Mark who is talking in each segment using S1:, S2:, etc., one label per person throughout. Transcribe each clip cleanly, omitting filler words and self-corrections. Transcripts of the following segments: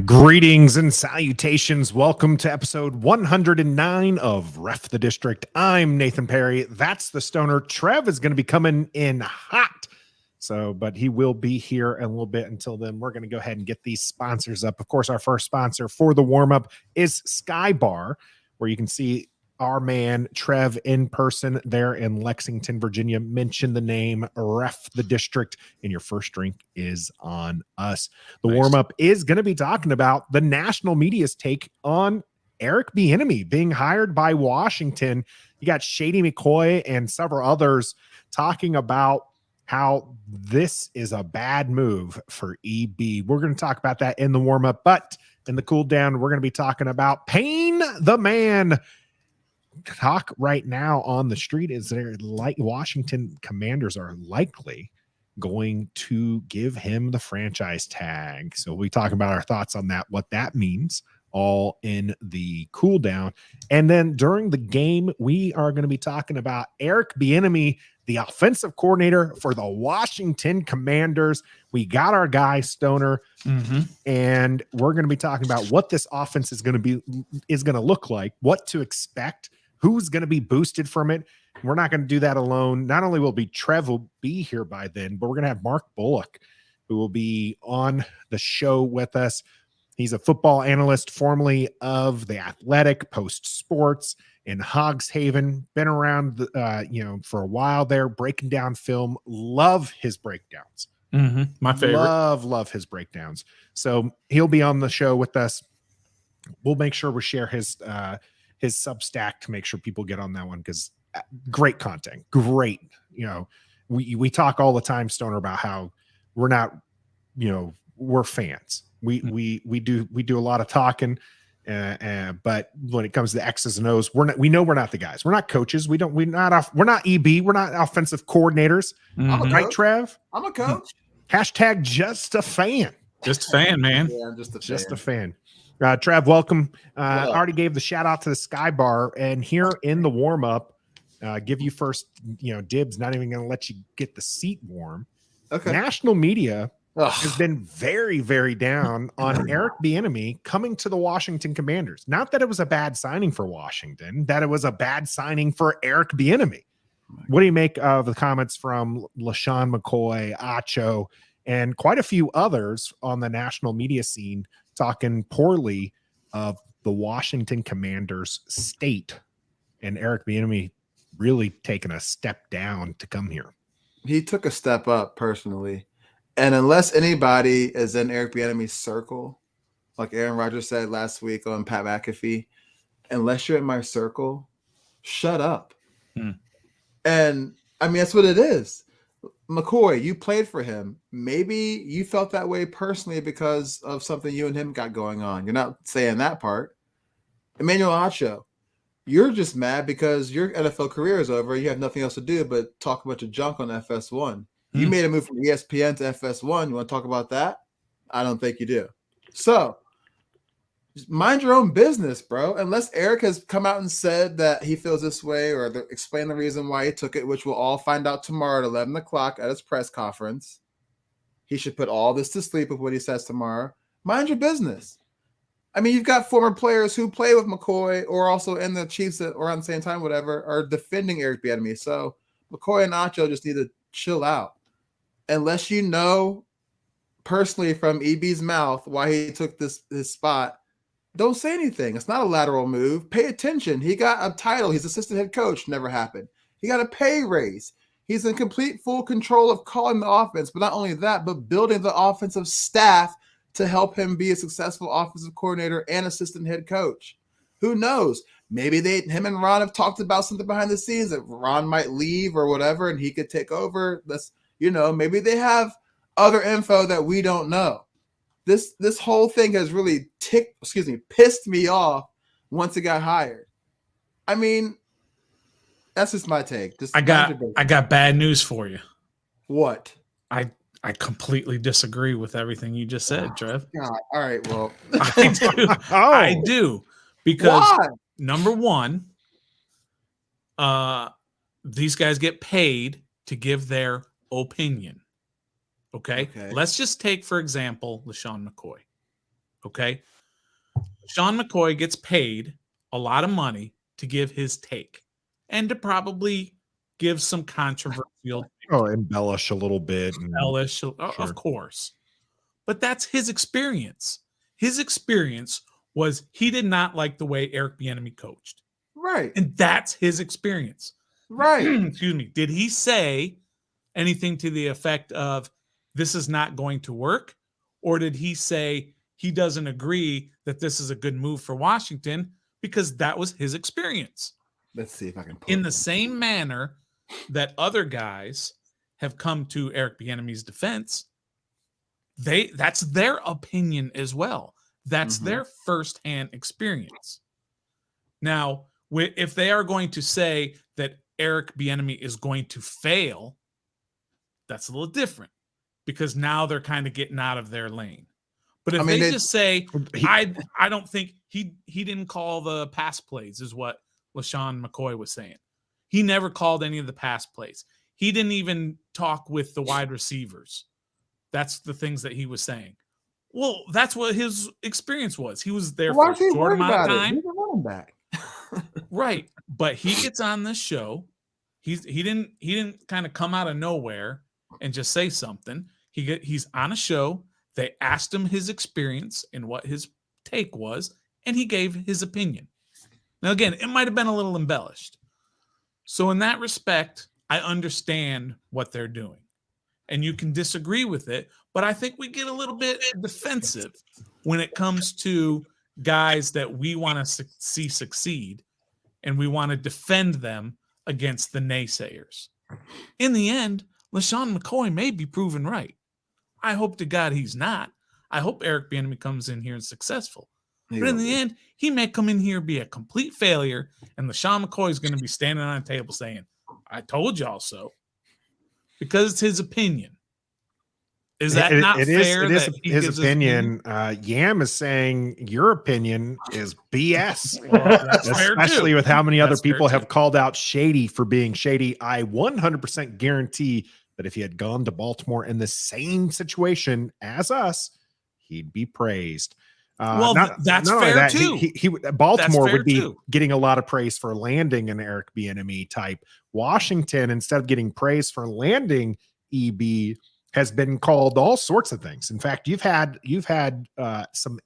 S1: Greetings and salutations. Welcome to episode 109 of Ref the District. I'm Nathan Perry. That's the Stoner. Trev is going to be coming in hot. But he will be here in a little bit. Until then, we're going to go ahead and get these sponsors up. Of course, our first sponsor for the warm-up is Sky Bar, where you can see our man Trev in person there in Lexington, Virginia. Mention the name Ref the District, and your first drink is on us. The warm-up is going to be talking about the national media's take on Eric Bieniemy being hired by Washington. You got Shady McCoy and several others talking about how this is a bad move for EB. We're going to talk about that in the warm-up, but in the cool down, we're going to be talking about Payne the Man. Talk right now on the street is there like Washington Commanders are likely going to give him the franchise tag. So we talk about our thoughts on that, what that means, all in the cool down. And then during the game, we are going to be talking about Eric Bieniemy, the offensive coordinator for the Washington Commanders. We got our guy Stoner, and we're going to be talking about what this offense is going to look like, what to expect, who's going to be boosted from it. We're not going to do that alone. Not only will Trev will be here by then, but we're going to have Mark Bullock, who will be on the show with us. He's a football analyst, formerly of The Athletic, Post Sports in Hogs Haven. Been around, for a while there, breaking down film. Love his breakdowns.
S2: My favorite.
S1: Love his breakdowns. So he'll be on the show with us. We'll make sure we share his Substack to make sure people get on that one, because great content. Great. We talk all the time, Stoner, about how we're not, we're fans. We do a lot of talking, but when it comes to the X's and O's, we know we're not the guys. We're not coaches. We're not EB. We're not offensive coordinators. Right, Trev?
S3: I'm a coach.
S1: Hashtag just a fan.
S2: Just a fan, man.
S3: Yeah, I'm just a
S1: fan. Trev, welcome. Already gave the shout out to the Sky Bar, and here in the warm up, give you first, dibs. Not even going to let you get the seat warm.
S3: Okay.
S1: National media has been very, very down on Eric Bieniemy coming to the Washington Commanders. Not that it was a bad signing for Washington, that it was a bad signing for Eric Bieniemy. What do you make of the comments from LaShawn McCoy, Acho, and quite a few others on the national media scene talking poorly of the Washington Commanders state, and Eric Bieniemy really taking a step down to come here?
S3: He took a step up personally. And unless anybody is in Eric Bieniemy's circle, like Aaron Rodgers said last week on Pat McAfee, unless you're in my circle, shut up. And I mean, that's what it is. McCoy, you played for him. Maybe you felt that way personally because of something you and him got going on. You're not saying that part. Emmanuel Acho, you're just mad because your NFL career is over. You have nothing else to do but talk a bunch of junk on FS1. You made a move from ESPN to FS1. You want to talk about that? I don't think you do. So just mind your own business, bro. Unless Eric has come out and said that he feels this way or explain the reason why he took it, which we'll all find out tomorrow at 11 o'clock at his press conference. He should put all this to sleep with what he says tomorrow. Mind your business. I mean, you've got former players who play with McCoy or also in the Chiefs or on the same time, whatever, are defending Eric Bieniemy. So McCoy and Acho just need to chill out. Unless you know personally from EB's mouth why he took this spot, don't say anything. It's not a lateral move. Pay attention. He got a title. He's assistant head coach. Never happened. He got a pay raise. He's in complete full control of calling the offense, but not only that, but building the offensive staff to help him be a successful offensive coordinator and assistant head coach. Who knows? Maybe him and Ron have talked about something behind the scenes that Ron might leave or whatever, and he could take over. Maybe they have other info that we don't know. This whole thing has really pissed me off once it got hired. I mean, that's just my take.
S2: I got bad news for you.
S3: What?
S2: I completely disagree with everything you just said, Trev.
S3: God. All right, well.
S2: I do. I do. Because number one, these guys get paid to give their opinion. Okay. Let's just take, for example, LaShawn McCoy. Okay. Sean McCoy gets paid a lot of money to give his take and to probably give some controversial
S1: embellish a little bit.
S2: Of course. But that's his experience. His experience was he did not like the way Eric Bieniemy coached.
S3: Right.
S2: And that's his experience.
S3: Right.
S2: Excuse me. Did he say anything to the effect of this is not going to work? Or did he say he doesn't agree that this is a good move for Washington because that was his experience?
S3: Let's see if I can pull
S2: in the same manner that other guys have come to Eric Bieniemy's defense. That's their opinion as well. That's their firsthand experience. Now, if they are going to say that Eric Bieniemy is going to fail, that's a little different because now they're kind of getting out of their lane. But if they just say, I don't think he didn't call the pass plays is what LaShawn McCoy was saying. He never called any of the pass plays. He didn't even talk with the wide receivers. That's the things that he was saying. Well, that's what his experience was. He was there for a short amount of time.
S3: He's a running back.
S2: Right. But he gets on this show. He didn't kind of come out of nowhere and just say something. He's on a show. They asked him his experience and what his take was, and he gave his opinion. Now, again, it might have been a little embellished. So in that respect, I understand what they're doing. And you can disagree with it, but I think we get a little bit defensive when it comes to guys that we want to see succeed, and we want to defend them against the naysayers. In the end, LaShawn McCoy may be proven right. I hope to God he's not. I hope Eric Bieniemy comes in here and successful. But in the end, he may come in here and be a complete failure, and LaShawn McCoy is going to be standing on a table saying, I told y'all so. Because it's his opinion. Is that not fair?
S1: It is his opinion. Yam is saying your opinion is BS.
S2: Well, that's
S1: especially with how many other people have called out Shady for being shady. I 100% guarantee that if he had gone to Baltimore in the same situation as us, he'd be praised.
S2: That's fair too.
S1: Baltimore would be getting a lot of praise for landing an Eric Bieniemy type. Washington, instead of getting praise for landing EB, has been called all sorts of things. In fact, you've had some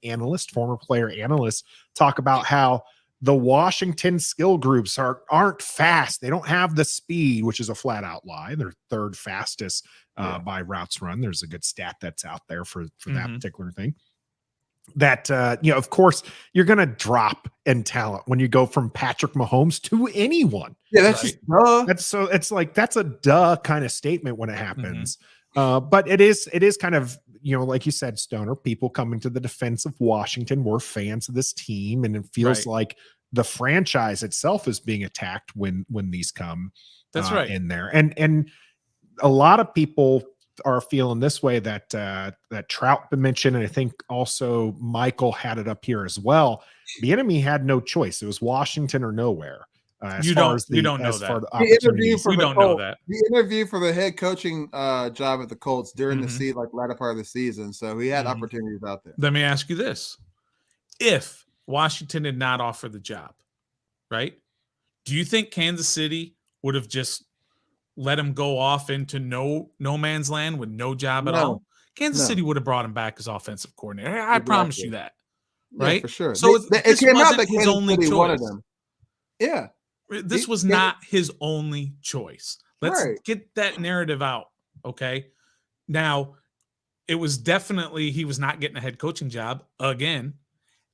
S1: former player analysts, talk about how the Washington skill groups aren't fast. They don't have the speed, which is a flat out lie. They're third fastest by routes run. There's a good stat that's out there for that particular thing. That of course, you're going to drop in talent when you go from Patrick Mahomes to anyone.
S3: Yeah, that's just duh.
S1: That's a duh kind of statement when it happens. But it is kind of, like you said, Stoner, people coming to the defense of Washington were fans of this team, and it feels like the franchise itself is being attacked when these come in there. And a lot of people are feeling this way that Trout mentioned, and I think also Michael had it up here as well. Bieniemy had no choice. It was Washington or nowhere.
S2: You don't know that.
S3: The interview for the head coaching job at the Colts during the latter part of the season, so he had opportunities out there.
S2: Let me ask you this: if Washington did not offer the job, right? Do you think Kansas City would have just let him go off into no man's land with no job at all? Kansas City would have brought him back as offensive coordinator. I promise you that, right?
S3: Yeah, for sure.
S2: So
S3: it came out that his only choice. Wanted him. Yeah.
S2: This was not his only choice. Let's get that narrative out, okay? Now, it was definitely he was not getting a head coaching job again.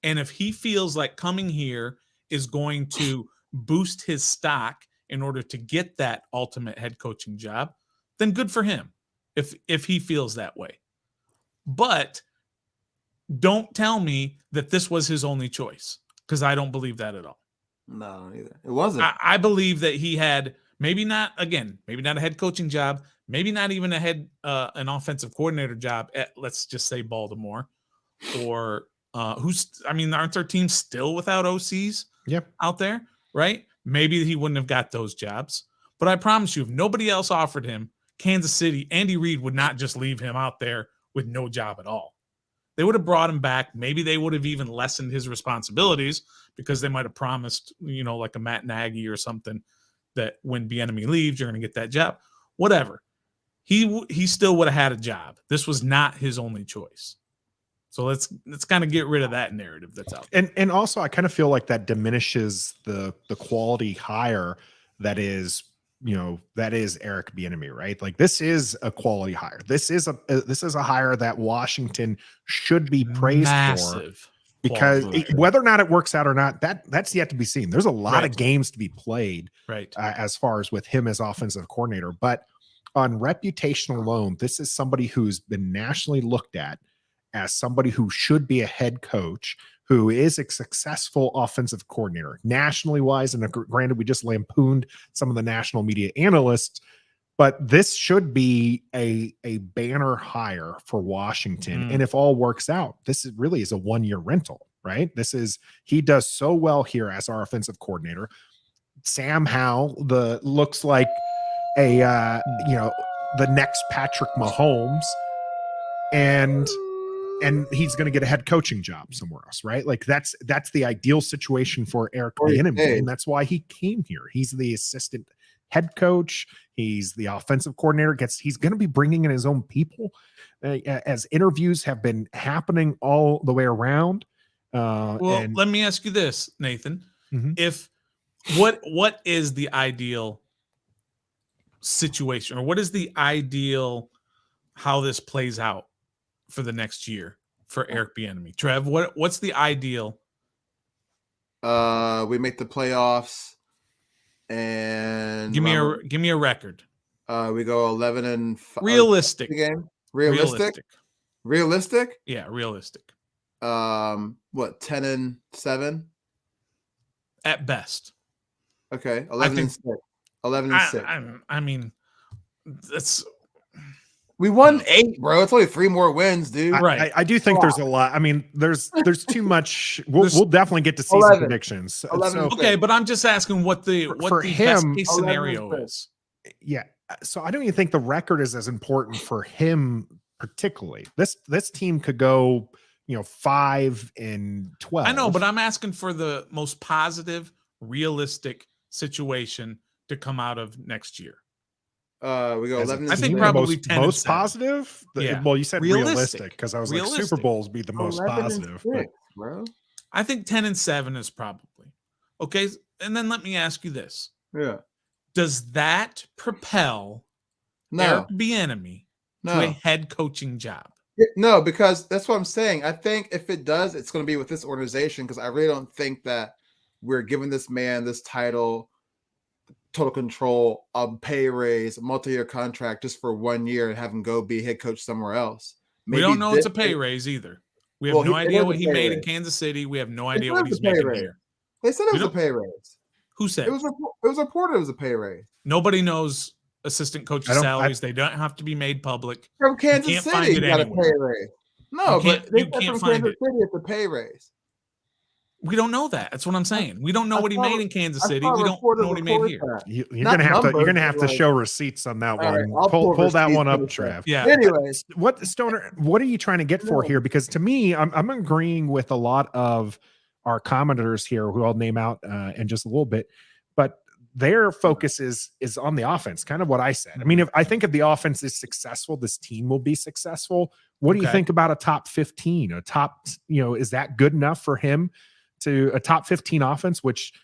S2: And if he feels like coming here is going to boost his stock in order to get that ultimate head coaching job, then good for him if he feels that way. But don't tell me that this was his only choice, because I don't believe that at all.
S3: No, either. It wasn't.
S2: I believe that he had maybe not a head coaching job, maybe not even an offensive coordinator job at, let's just say, Baltimore, or aren't their teams still without OCs out there, right? Maybe he wouldn't have got those jobs. But I promise you, if nobody else offered him, Kansas City, Andy Reid would not just leave him out there with no job at all. They would have brought him back. Maybe they would have even lessened his responsibilities because they might have promised, like a Matt Nagy or something, that when Bieniemy leaves, you're going to get that job. Whatever. He still would have had a job. This was not his only choice. So let's kind of get rid of that narrative that's out there.
S1: And also I kind of feel like that diminishes the quality hire that is Eric Bieniemy, right? Like this is a quality hire. This is a hire that Washington should be praised for, because whether or not it works out or not, that's yet to be seen. There's a lot of games to be played,
S2: right?
S1: As far as with him as offensive coordinator, but on reputation alone, this is somebody who's been nationally looked at as somebody who should be a head coach, who is a successful offensive coordinator, nationally wise. And granted, we just lampooned some of the national media analysts, but this should be a banner hire for Washington. And if all works out, this really is a 1-year rental, right? He does so well here as our offensive coordinator. Sam Howell, looks like the next Patrick Mahomes, and he's going to get a head coaching job somewhere else, right? Like that's the ideal situation for Eric Bieniemy, and that's why he came here. He's the assistant head coach. He's the offensive coordinator. He's going to be bringing in his own people, as interviews have been happening all the way around.
S2: Let me ask you this, Nathan. What is the ideal situation, or what is the ideal how this plays out for the next year for Eric Bieniemy? Trev, what's the ideal?
S3: We make the playoffs, and
S2: give me a record.
S3: We go 11-5.
S2: Realistic
S3: game.
S2: Realistic. Yeah, realistic.
S3: 10-7
S2: at best.
S3: Okay, 11-6. 11-6.
S2: I mean, that's.
S3: We won 8, bro. It's only 3 more wins, dude.
S2: Right.
S1: I do think there's a lot. I mean, there's too much. We'll definitely get to see some predictions.
S2: Okay, but I'm just asking what the best case scenario is.
S1: Yeah. So I don't even think the record is as important for him particularly. This team could go, 5-12.
S2: I know, but I'm asking for the most positive, realistic situation to come out of next year.
S3: We go 11.
S2: I think probably 10
S1: most positive.
S2: Yeah.
S1: Well, you said realistic because I was like Super Bowls be the most positive,
S3: 6, bro.
S2: I think 10-7 is probably okay. And then let me ask you this: does that propel Eric Bieniemy to a head coaching job?
S3: No, because that's what I'm saying. I think if it does, it's going to be with this organization, because I really don't think that we're giving this man this title, total control, a pay raise, a multi-year contract just for 1 year and have him go be head coach somewhere else.
S2: Maybe we don't know it's a pay raise either. We have no idea what he made in Kansas City. We have no idea what he's making here.
S3: They said it was a pay raise.
S2: Who said?
S3: It was reported it was a pay raise.
S2: Nobody knows assistant coaches' salaries. They don't have to be made public.
S3: From Kansas City, you got a pay raise. No, but they said from Kansas City it's a pay raise.
S2: We don't know that. That's what I'm saying. We don't know what he made in Kansas City. We don't know what he made here.
S1: You're gonna have to show receipts on that one.
S3: Right,
S1: pull that one up, Trev.
S2: Yeah.
S3: Anyways,
S1: Stoner, what are you trying to get for here? Because to me, I'm agreeing with a lot of our commenters here, who I'll name out in just a little bit, but their focus is on the offense. Kind of what I said. I mean, if the offense is successful, this team will be successful. What do you think about a top 15? A top, is that good enough for him? To a top 15 offense, which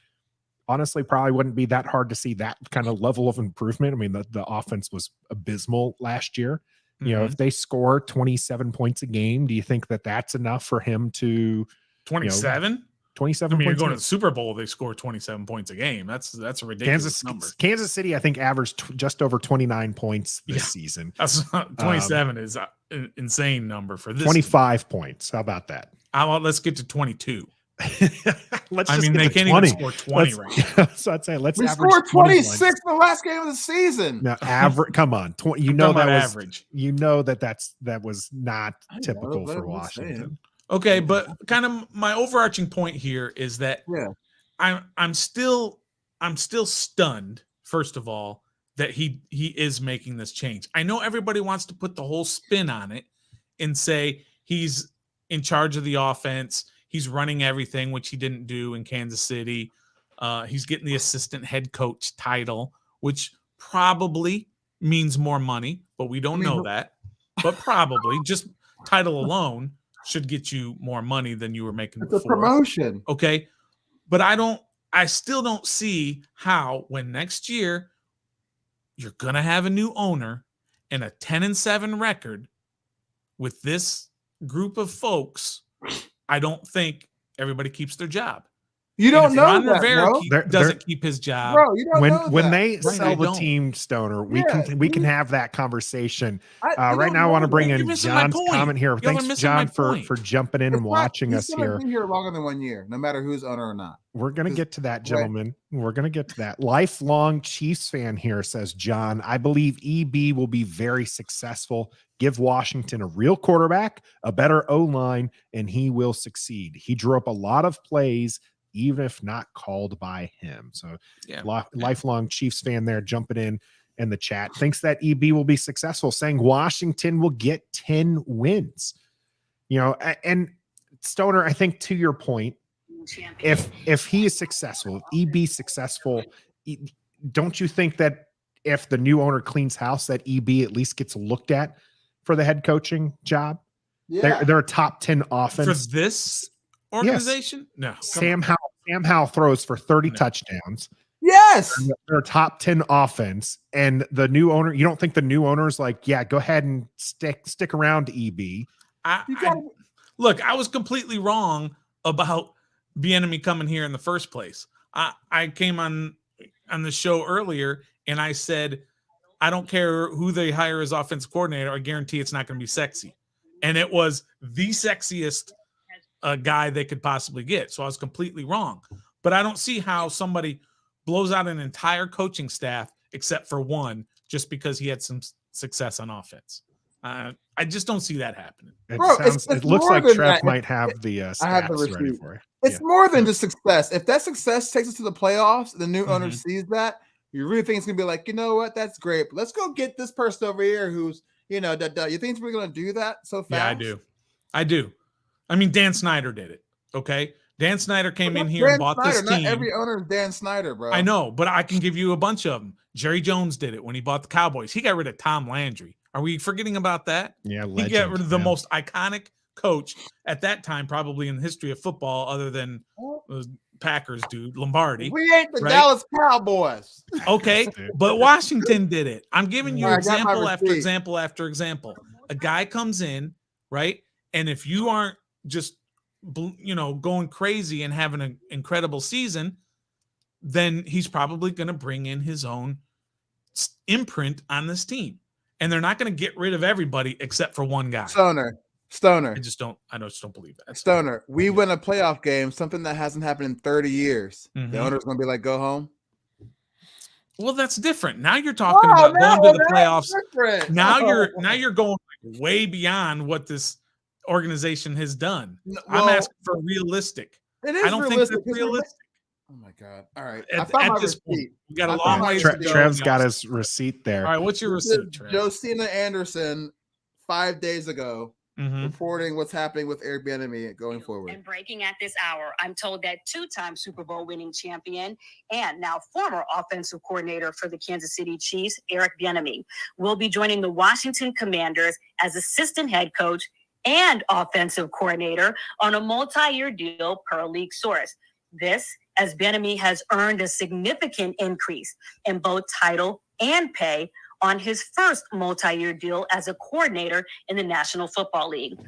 S1: honestly probably wouldn't be that hard to see that kind of level of improvement. I mean, the offense was abysmal last year. If they score 27 points a game, do you think that that's enough for him to
S2: 27?
S1: 27
S2: I mean,
S1: points
S2: you're going to the Super Bowl, they score 27 points a game. That's a ridiculous number.
S1: Kansas City, I think, averaged just over 29 points this season.
S2: That's 27 is an insane number for this
S1: 25 points. How about that?
S2: Let's get to 22.
S1: They
S2: can't even score 20 right now.
S1: So I'd say
S3: we scored 26 in the last game of the season.
S1: Now, average. Come on, that was
S2: average.
S1: That was not typical for Washington.
S2: Okay, but kind of my overarching point here is that I'm still stunned. First of all, that he is making this change. I know everybody wants to put the whole spin on it and say he's in charge of the offense. He's running everything, which he didn't do in Kansas City. He's getting the assistant head coach title, which probably means more money, but we don't know that. But probably just title alone should get you more money than you were making before.
S3: It's a promotion.
S2: Okay. But I still don't see how when next year you're going to have a new owner and a 10-7 record with this group of folks, I don't think everybody keeps their job.
S3: You don't know
S2: Ron
S3: that,
S2: Rivera
S3: bro.
S2: doesn't keep his job.
S3: Bro, you don't know
S1: When
S3: that.
S1: they
S2: Right,
S1: sell
S2: they
S1: the
S2: don't.
S1: team, Stoner, we can have that conversation. Right now, I
S3: know
S1: want to
S3: that.
S1: bring
S2: You're
S1: in
S2: missing my
S1: John's
S2: point.
S1: comment here.
S2: Y'all are
S1: Thanks,
S2: missing my
S1: John, for
S2: point.
S1: jumping in and watching us here.
S3: He's been here longer than 1 year, no matter who's owner or not.
S1: We're going to
S3: Just
S1: get to that, gentlemen. We're going to get to that. Lifelong Chiefs fan here, says John. I believe EB will be very successful. Give Washington a real quarterback, a better O-line, and he will succeed. He drew up a lot of plays, even if not called by him. So lifelong Chiefs fan there jumping in the chat. Thinks that EB will be successful, saying Washington will get 10 wins. You know, and Stoner, I think to your point, if he is successful, if EB successful, don't you think that if the new owner cleans house, that EB at least gets looked at for the head coaching job?
S3: Yeah.
S1: They're a top 10 offense
S2: For this organization?
S1: Yes.
S2: No.
S1: Sam Howell throws for 30 touchdowns.
S3: Yes.
S1: They're a top 10 offense, and the new owner, you don't think the new owner is like, yeah, go ahead and stick around, EB?
S2: Look, I was completely wrong about Bieniemy coming here in the first place. I came on the show earlier and I said, I don't care who they hire as offensive coordinator. I guarantee it's not going to be sexy. And it was the sexiest guy they could possibly get. So I was completely wrong. But I don't see how somebody blows out an entire coaching staff except for one just because he had some success on offense. I just don't see that happening.
S1: It looks like Trev might have the stats ready for you.
S3: It's more than just success. If that success takes us to the playoffs, the new owner sees that, you really think it's going to be like, you know what, that's great. But let's go get this person over here who's, you know, you think we're going to do that so fast?
S2: Yeah, I do. I mean, Dan Snyder did it, okay? Dan Snyder came in here and bought this team.
S3: Not every owner is Dan Snyder, bro.
S2: I know, but I can give you a bunch of them. Jerry Jones did it when he bought the Cowboys. He got rid of Tom Landry. Are we forgetting about that?
S1: Yeah,
S2: he got rid of the most iconic coach at that time, probably in the history of football, other than the Packers dude, Lombardi.
S3: We ain't the Dallas Cowboys.
S2: Okay, but Washington did it. I'm giving you example after example after example. A guy comes in, right? And if you aren't just, going crazy and having an incredible season, then he's probably going to bring in his own imprint on this team. And they're not going to get rid of everybody except for one guy.
S3: Stoner.
S2: I just don't believe that.
S3: Stoner, we win a playoff game, something that hasn't happened in 30 years. The owner's going to be like, go home.
S2: Well, that's different. Now you're talking about going to the playoffs. Now you're going way beyond what this organization has done. I'm asking for realistic.
S3: It is.
S2: I don't think that's realistic.
S3: Oh my God! All right,
S2: at this point, we got a long way to go.
S1: Trev's got his receipt there.
S2: All right, what's your receipt, Trev?
S3: Josina Anderson, 5 days ago, reporting what's happening with Eric Bieniemy going forward.
S4: And breaking at this hour, I'm told that two-time Super Bowl winning champion and now former offensive coordinator for the Kansas City Chiefs, Eric Bieniemy, will be joining the Washington Commanders as assistant head coach and offensive coordinator on a multi-year deal per a league source. This, as Bieniemy has earned a significant increase in both title and pay on his first multi-year deal as a coordinator in the National Football League.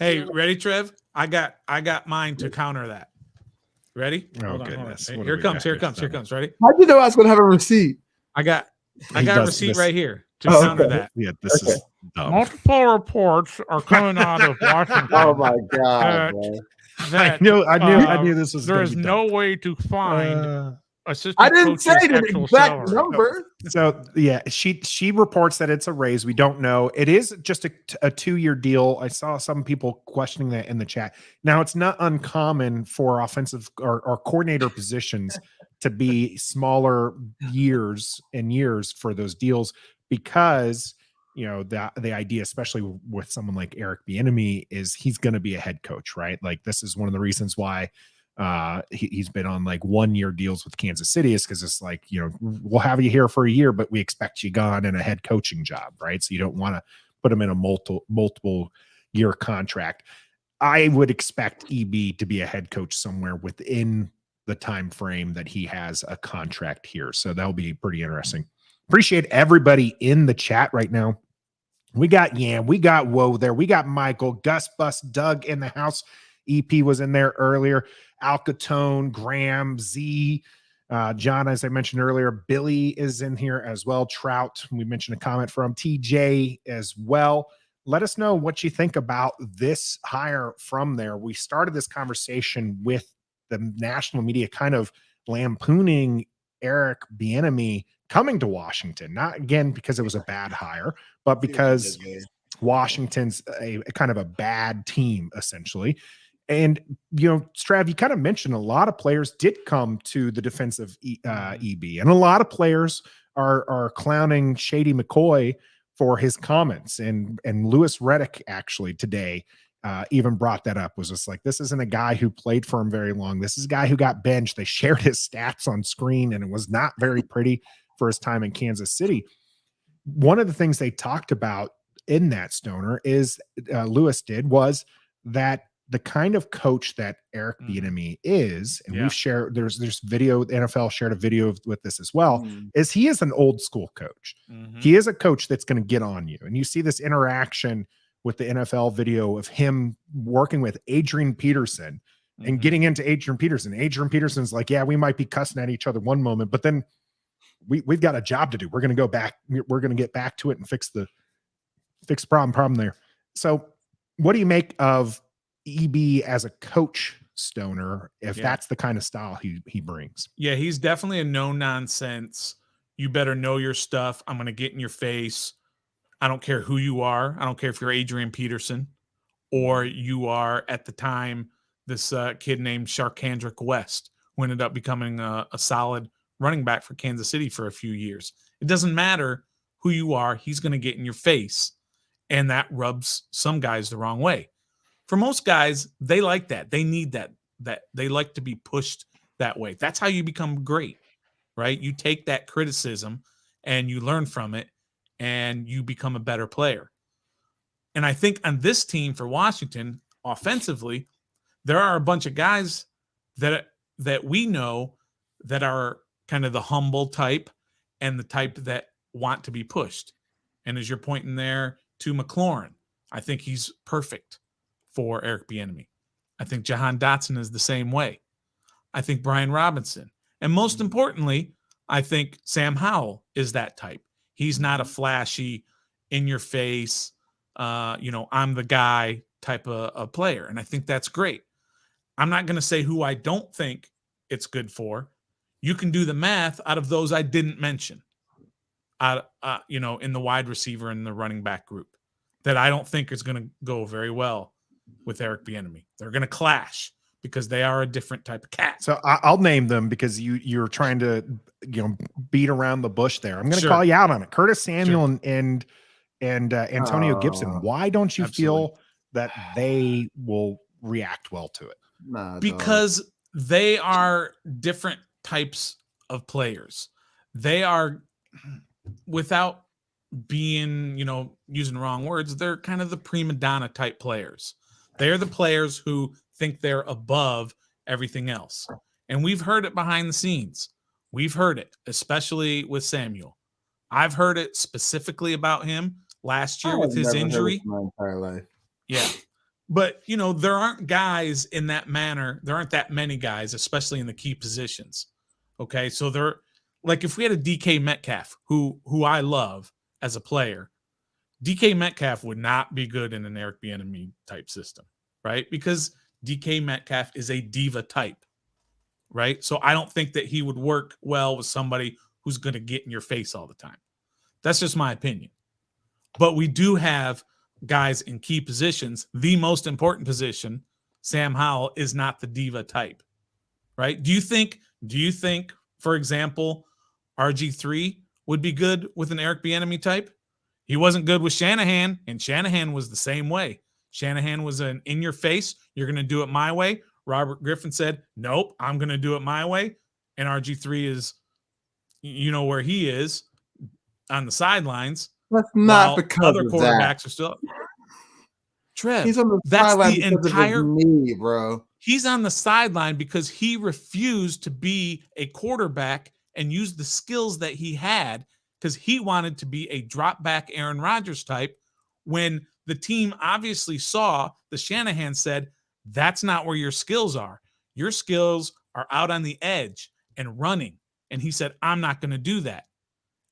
S2: Ready, Trev? I got mine to counter that. Ready?
S1: Oh, goodness.
S2: Here it comes. Ready?
S3: How'd you know I was going to have a receipt?
S2: I got a receipt right here to counter that.
S1: Yeah, this is dumb.
S5: Multiple reports are coming out of Washington.
S3: Oh my God!
S5: That,
S1: I knew this was.
S5: There is no way to find assistant.
S3: I didn't say the exact
S5: salary.
S3: number.
S1: So yeah, she reports that it's a raise. We don't know. It is just a 2-year deal. I saw some people questioning that in the chat. Now it's not uncommon for offensive or coordinator positions to be smaller years and years for those deals because the idea, especially with someone like Eric Bieniemy, is he's going to be a head coach, right? Like this is one of the reasons why he's been on like 1-year deals with Kansas City, is because it's like, we'll have you here for a year, but we expect you gone in a head coaching job, right? So you don't want to put him in a multiple year contract. I would expect EB to be a head coach somewhere within the time frame that he has a contract here. So that'll be pretty interesting. Appreciate everybody in the chat right now. We got Yam, we got Whoa there, we got Michael, Gus, Bus, Doug in the house. EP was in there earlier. Alcatone, Graham, Z, John, as I mentioned earlier. Billy is in here as well. Trout, we mentioned a comment from TJ as well. Let us know what you think about this hire from there. We started this conversation with the national media kind of lampooning Eric Bieniemy coming to Washington, not again because it was a bad hire, but because Washington's a kind of a bad team, essentially. And, Strav, you kind of mentioned a lot of players did come to the defense of EB, and a lot of players are clowning Shady McCoy for his comments. And Lewis Reddick actually today even brought that up, was just like, this isn't a guy who played for him very long. This is a guy who got benched. They shared his stats on screen, and it was not very pretty for his time in Kansas City. One of the things they talked about in that Stoner is Lewis did was that the kind of coach that Eric Bieniemy is, and we've shared, there's video, the NFL shared a video with this as well, is he is an old school coach. He is a coach that's going to get on you. And you see this interaction with the NFL video of him working with Adrian Peterson and getting into Adrian Peterson. Adrian Peterson's like, yeah, we might be cussing at each other one moment, but then we've got a job to do. We're going to go back. We're going to get back to it and fix the problem there. So what do you make of EB as a coach, Stoner, if that's the kind of style he brings?
S2: Yeah, he's definitely a no nonsense. You better know your stuff. I'm going to get in your face. I don't care who you are. I don't care if you're Adrian Peterson or you are, at the time, this kid named Sharkhandrick West, who ended up becoming a solid running back for Kansas City for a few years. It doesn't matter who you are. He's going to get in your face, and that rubs some guys the wrong way. For most guys, they like that. They need that they like to be pushed that way. That's how you become great, right? You take that criticism and you learn from it and you become a better player. And I think on this team for Washington, offensively, there are a bunch of guys that we know that are kind of the humble type and the type that want to be pushed. And as you're pointing there to McLaurin, I think he's perfect for Eric Bieniemy. I think Jahan Dotson is the same way. I think Brian Robinson. And most importantly, I think Sam Howell is that type. He's not a flashy, in-your-face, I'm the guy type of player. And I think that's great. I'm not going to say who I don't think it's good for. You can do the math out of those I didn't mention, in the wide receiver and the running back group, that I don't think is going to go very well with Eric Bieniemy. They're going to clash because they are a different type of cat.
S1: So I'll name them because you're trying to beat around the bush there. I'm going to call you out on it. Curtis Samuel and Antonio Gibson. Why don't you feel that they will react well to it?
S2: Because they are different types of players. They are, without being, using the wrong words, they're kind of the prima donna type players. They're the players who think they're above everything else. And we've heard it behind the scenes. We've heard it, especially with Samuel. I've heard it specifically about him last year with his injury.
S3: My entire life.
S2: Yeah. But, there aren't guys in that manner. There aren't that many guys, especially in the key positions. Okay. So they're like, if we had a DK Metcalf, who I love as a player, DK Metcalf would not be good in an Eric Bieniemy type system, right? Because DK Metcalf is a diva type, right? So I don't think that he would work well with somebody who's going to get in your face all the time. That's just my opinion. But we do have guys in key positions. The most important position, Sam Howell, is not the diva type, right? Do you think, for example, RG3 would be good with an Eric Bieniemy type? He wasn't good with Shanahan, and Shanahan was the same way. Shanahan was an in your face. You're going to do it my way. Robert Griffin said, nope, I'm going to do it my way. And RG3 is, you know where he is on the sidelines.
S3: That's not because
S2: other
S3: of
S2: quarterbacks
S3: that.
S2: are still. Trev,
S3: He's on the
S2: that's
S3: sideline
S2: the
S3: because of his
S2: entire
S3: knee, bro.
S2: He's on the sideline because he refused to be a quarterback and use the skills that he had because he wanted to be a drop back Aaron Rodgers type. When the team obviously saw the Shanahan said, that's not where your skills are. Your skills are out on the edge and running. And he said, I'm not going to do that.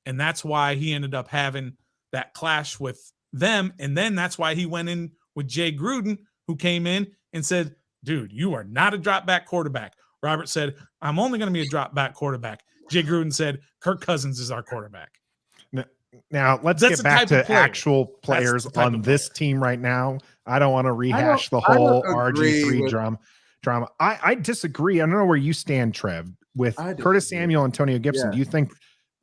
S2: And that's why he ended up having that clash with them. And then that's why he went in with Jay Gruden, who came in and said, dude, you are not a drop back quarterback. Robert said, I'm only going to be a drop back quarterback. Jay Gruden said, Kirk Cousins is our quarterback.
S1: Now let's
S2: That's
S1: get
S2: the
S1: back
S2: type of
S1: to
S2: player.
S1: actual players
S2: the type
S1: on
S2: of
S1: this
S2: player.
S1: team right now. I don't want to rehash the
S3: I don't
S1: whole
S3: agree
S1: RG3
S3: with-
S1: drama. I disagree. I don't know where you stand, Trev, with
S3: I
S1: Curtis
S3: disagree.
S1: Samuel, Antonio Gibson.
S3: Yeah.
S1: Do you think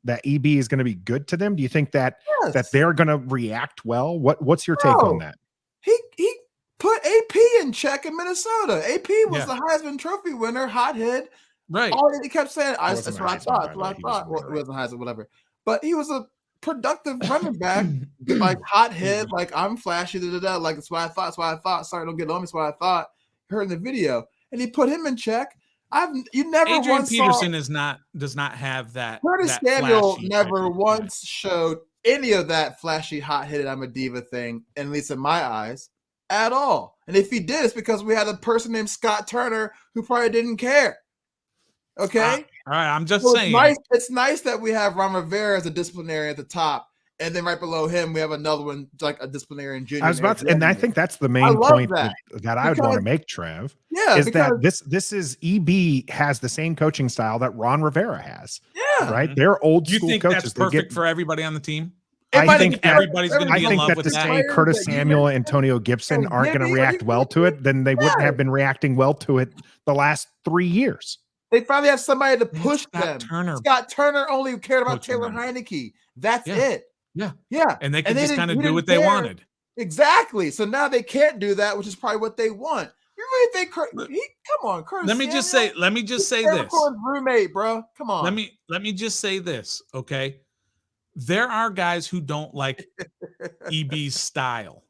S1: that EB is going to be good to them? Do you think that
S3: Yes.
S1: they're going to react well? What's your take on
S3: No.
S1: that?
S3: He put AP in check in Minnesota. AP was
S2: Yeah.
S3: the Heisman Trophy winner, hothead.
S2: Right.
S3: All he kept saying, that's
S1: wasn't
S3: what I
S1: a Heisman,
S3: thought.
S1: by
S3: That's
S1: the
S3: what I
S1: way. He was a
S3: thought. Well, it
S1: runner-up.
S3: wasn't Heisman, whatever. But he was a productive running back, like hothead, like I'm flashy, like that's what I thought. That's what I thought. Sorry, don't get on me. That's what I thought. Heard in the video, and he put him in check. You never
S2: Adrian
S3: once
S2: Peterson
S3: saw
S2: does not have that.
S3: Curtis
S2: that
S3: Samuel
S2: flashy
S3: never
S2: type of
S3: once showed any of that flashy, hot-headed I'm a diva thing, at least in my eyes, at all. And if he did, it's because we had a person named Scott Turner who probably didn't care. Okay?
S2: All right, I'm just
S3: So
S2: saying.
S3: it's nice that we have Ron Rivera as a disciplinarian at the top, and then right below him we have another one like a disciplinarian junior.
S1: I was about to, and I think that's the main
S3: love
S1: point
S3: that,
S1: that I would want to
S3: because-
S1: make, Trev.
S3: yeah,
S1: is
S3: because,
S1: that this is EB has the same coaching style that Ron Rivera has,
S3: yeah,
S1: right? They're old
S2: Do you
S1: school
S2: think
S1: coaches.
S2: that's
S1: They
S2: perfect
S1: get-
S2: for everybody on the team?
S1: I
S3: might
S1: think
S3: be
S1: that-
S2: everybody's gonna
S1: I
S2: be in
S1: think
S2: love
S1: that
S2: with
S1: to
S2: that.
S1: say
S3: players
S1: Curtis
S3: that you
S1: Samuel and
S3: mentioned,
S1: Antonio Gibson
S3: and
S1: aren't going to
S3: Gibby,
S1: react
S3: are you
S1: well to it, then they wouldn't
S3: Yeah.
S1: have been reacting well to it the last 3 years.
S3: They finally have somebody to
S2: They had
S3: push
S2: Scott
S3: them.
S2: Turner
S3: Scott Turner only cared about
S2: coaching
S3: Taylor
S2: them.
S3: Heineke. That's
S2: Yeah.
S3: it.
S2: Yeah.
S3: Yeah.
S2: And they could
S3: they
S2: just
S3: didn't-
S2: kind of
S3: he
S2: do
S3: didn't
S2: what they
S3: care.
S2: wanted.
S3: Exactly. So now they can't do that, which is probably what they want. You really think come on, Curtis?
S2: Let me just say
S3: Samuel?
S2: this.
S3: His roommate, bro. Come on.
S2: Let me just say this, okay? There are guys who don't like EB's style,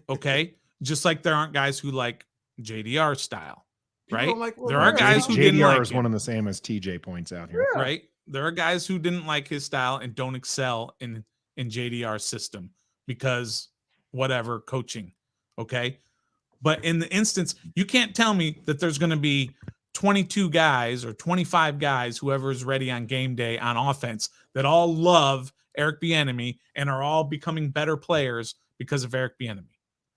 S2: okay? Just like there aren't guys who like JDR style,
S3: People
S2: right?
S3: don't like
S2: There are
S3: Rivera.
S2: guys who didn't
S1: JDR
S2: like
S1: is
S2: him,
S1: one and the same as TJ points out here.
S3: Yeah.
S2: right? There are guys who didn't like his style and don't excel in JDR's system because whatever coaching, okay? But in the instance, you can't tell me that there's going to be 22 guys or 25 guys, whoever is ready on game day on offense, that all love Eric Bieniemy and are all becoming better players because of Eric Bieniemy.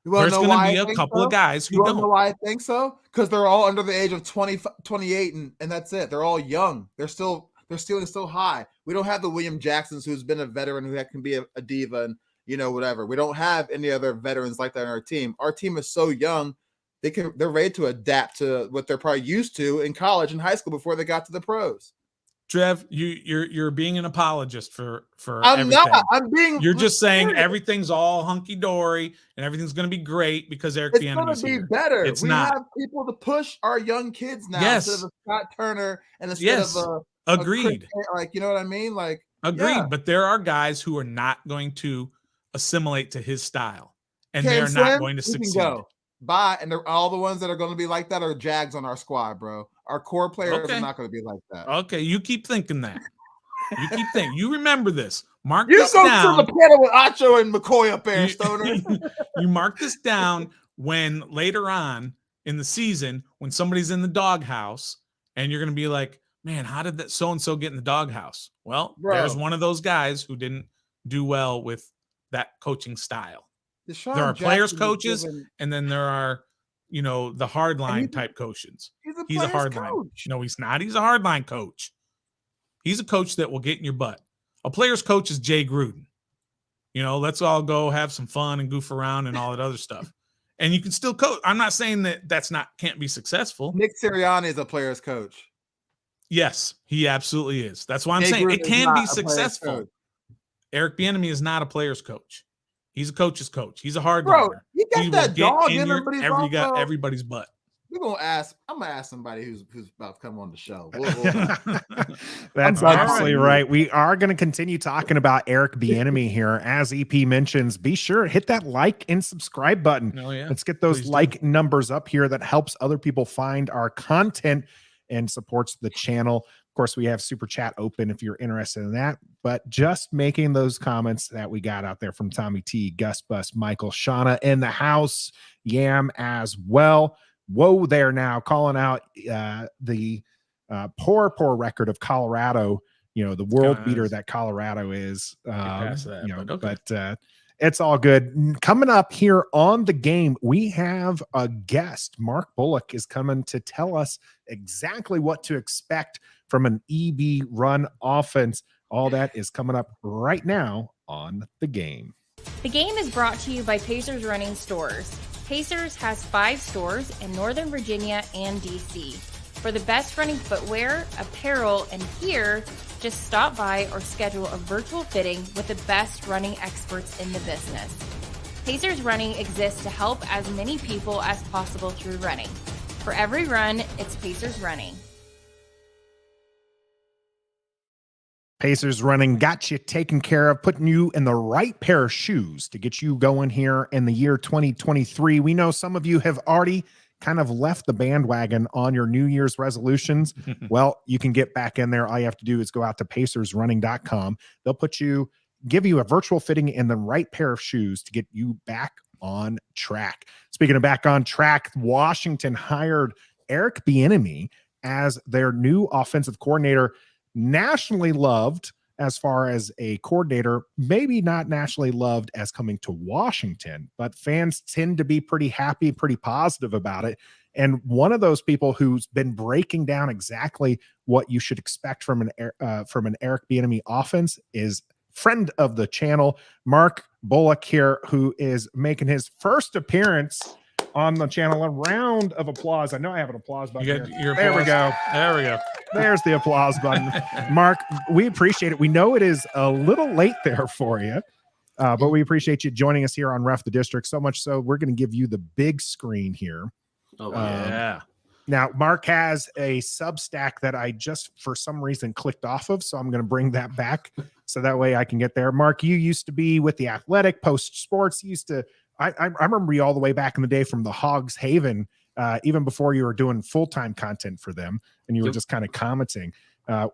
S3: You wanna
S2: There's
S3: know
S2: going to
S3: why
S2: be
S3: I
S2: a
S3: think
S2: couple
S3: so?
S2: of guys
S3: You
S2: who
S3: want to know
S2: don't.
S3: why I think so? Because they're all under the age of 20, 28, and that's it. They're all young. They're still high. We don't have the William Jacksons who's been a veteran who can be a diva and whatever. We don't have any other veterans like that on our team. Our team is so young. They're ready to adapt to what they're probably used to in college and high school before they got to the pros.
S2: Trev, you're being an apologist for
S3: I'm
S2: everything.
S3: not. I'm being.
S2: You're just saying
S3: serious.
S2: everything's all hunky dory and everything's going to be great because Eric
S3: It's going
S2: Bieniemy's
S3: to be
S2: here.
S3: better.
S2: It's
S3: we
S2: not.
S3: have people to push our young kids now
S2: Yes.
S3: instead of a Scott Turner and instead
S2: Yes.
S3: of a
S2: Agreed.
S3: Chris, like, you know what I mean? Like,
S2: Agreed.
S3: yeah.
S2: But there are guys who are not going to assimilate to his style, and
S3: Cam
S2: they are
S3: Slim,
S2: not going to
S3: he can
S2: succeed.
S3: go. Bye. And all the ones that are going to be like that are Jags on our squad, bro. Our core players
S2: Okay.
S3: are not going to be like that.
S2: Okay, you keep thinking that. You keep thinking. You remember this. Mark
S3: You
S2: this
S3: go
S2: down.
S3: to the panel with Acho and McCoy up there, Stoner.
S2: You mark this down when later on in the season, when somebody's in the doghouse, and you're going to be like, man, how did that so-and-so get in the doghouse? Well,
S3: Bro.
S2: there's one of those guys who didn't do well with that coaching style.
S3: Deshaun
S2: There are players
S3: Jackson was
S2: coaches,
S3: given-
S2: and then there are, the hardline
S3: he's a-
S2: type coaches.
S3: He's a,
S2: He's a
S3: player's
S2: hardline.
S3: coach.
S2: No, he's not. He's a hardline coach. He's a coach that will get in your butt. A player's coach is Jay Gruden. Let's all go have some fun and goof around and all that other stuff. And you can still coach. I'm not saying that can't be successful.
S3: Nick Sirianni is a player's coach.
S2: Yes, he absolutely is. That's why I'm
S3: Jay
S2: saying
S3: Gruden
S2: it
S3: is
S2: can
S3: not
S2: be
S3: a player's
S2: successful.
S3: coach.
S2: Eric Bieniemy is not a player's coach. He's a coach's coach. He's a hard
S3: Bro,
S2: governor.
S3: you got
S2: He
S3: that
S2: will
S3: dog
S2: get
S3: in him, but he's also
S2: everybody's butt.
S3: I'm gonna ask somebody who's about to come on the show.
S1: That's
S3: I'm
S1: absolutely
S3: done.
S1: right. We are going to continue talking about Eric Bieniemy here. As EP mentions, be sure to hit that like and subscribe button.
S2: Oh, yeah.
S1: Let's get those
S2: Please do.
S1: like numbers up here. That helps other people find our content and supports the channel. Of course, we have Super Chat open if you're interested in that. But just making those comments that we got out there from Tommy T, Gus Bus, Michael, Shauna in the house, Yam as well. Whoa there now, calling out the poor record of Colorado, the world beater that Colorado is.
S2: Past that,
S1: but it's all good. Coming up here on the game, we have a guest. Mark Bullock is coming to tell us exactly what to expect from an EB run offense. All that is coming up right now on the game.
S6: The game is brought to you by Pacers Running Stores. Pacers has 5 stores in Northern Virginia and DC. For the best running footwear, apparel, and gear, just stop by or schedule a virtual fitting with the best running experts in the business. Pacers Running exists to help as many people as possible through running. For every run, it's Pacers Running.
S1: Pacers Running got you taken care of, putting you in the right pair of shoes to get you going here in the year 2023. We know some of you have already kind of left the bandwagon on your New Year's resolutions. Well, you can get back in there. All you have to do is go out to pacersrunning.com. They'll give you a virtual fitting in the right pair of shoes to get you back on track. Speaking of back on track, Washington hired Eric Bieniemy as their new offensive coordinator. Nationally loved as far as a coordinator, maybe not nationally loved as coming to Washington, but fans tend to be pretty happy, pretty positive about it. And one of those people who's been breaking down exactly what you should expect from an Eric Bieniemy offense is friend of the channel, Mark Bullock here, who is making his first appearance on the channel. A round of applause. I know I have an applause button here. There we go.
S2: There we go.
S1: There's the applause button. Mark, we appreciate it. We know it is a little late there for you, but we appreciate you joining us here on Ref the District. So much so, we're going to give you the big screen here.
S7: Oh,
S2: Yeah.
S1: Now, Mark has a Substack that I just, for some reason, clicked off of, so I'm going to bring that back so that way I can get there. Mark, you used to be with The Athletic, Post Sports. You used to, I remember you all the way back in the day from the Hogs Haven, even before you were doing full-time content for them, and you were just kind of commenting.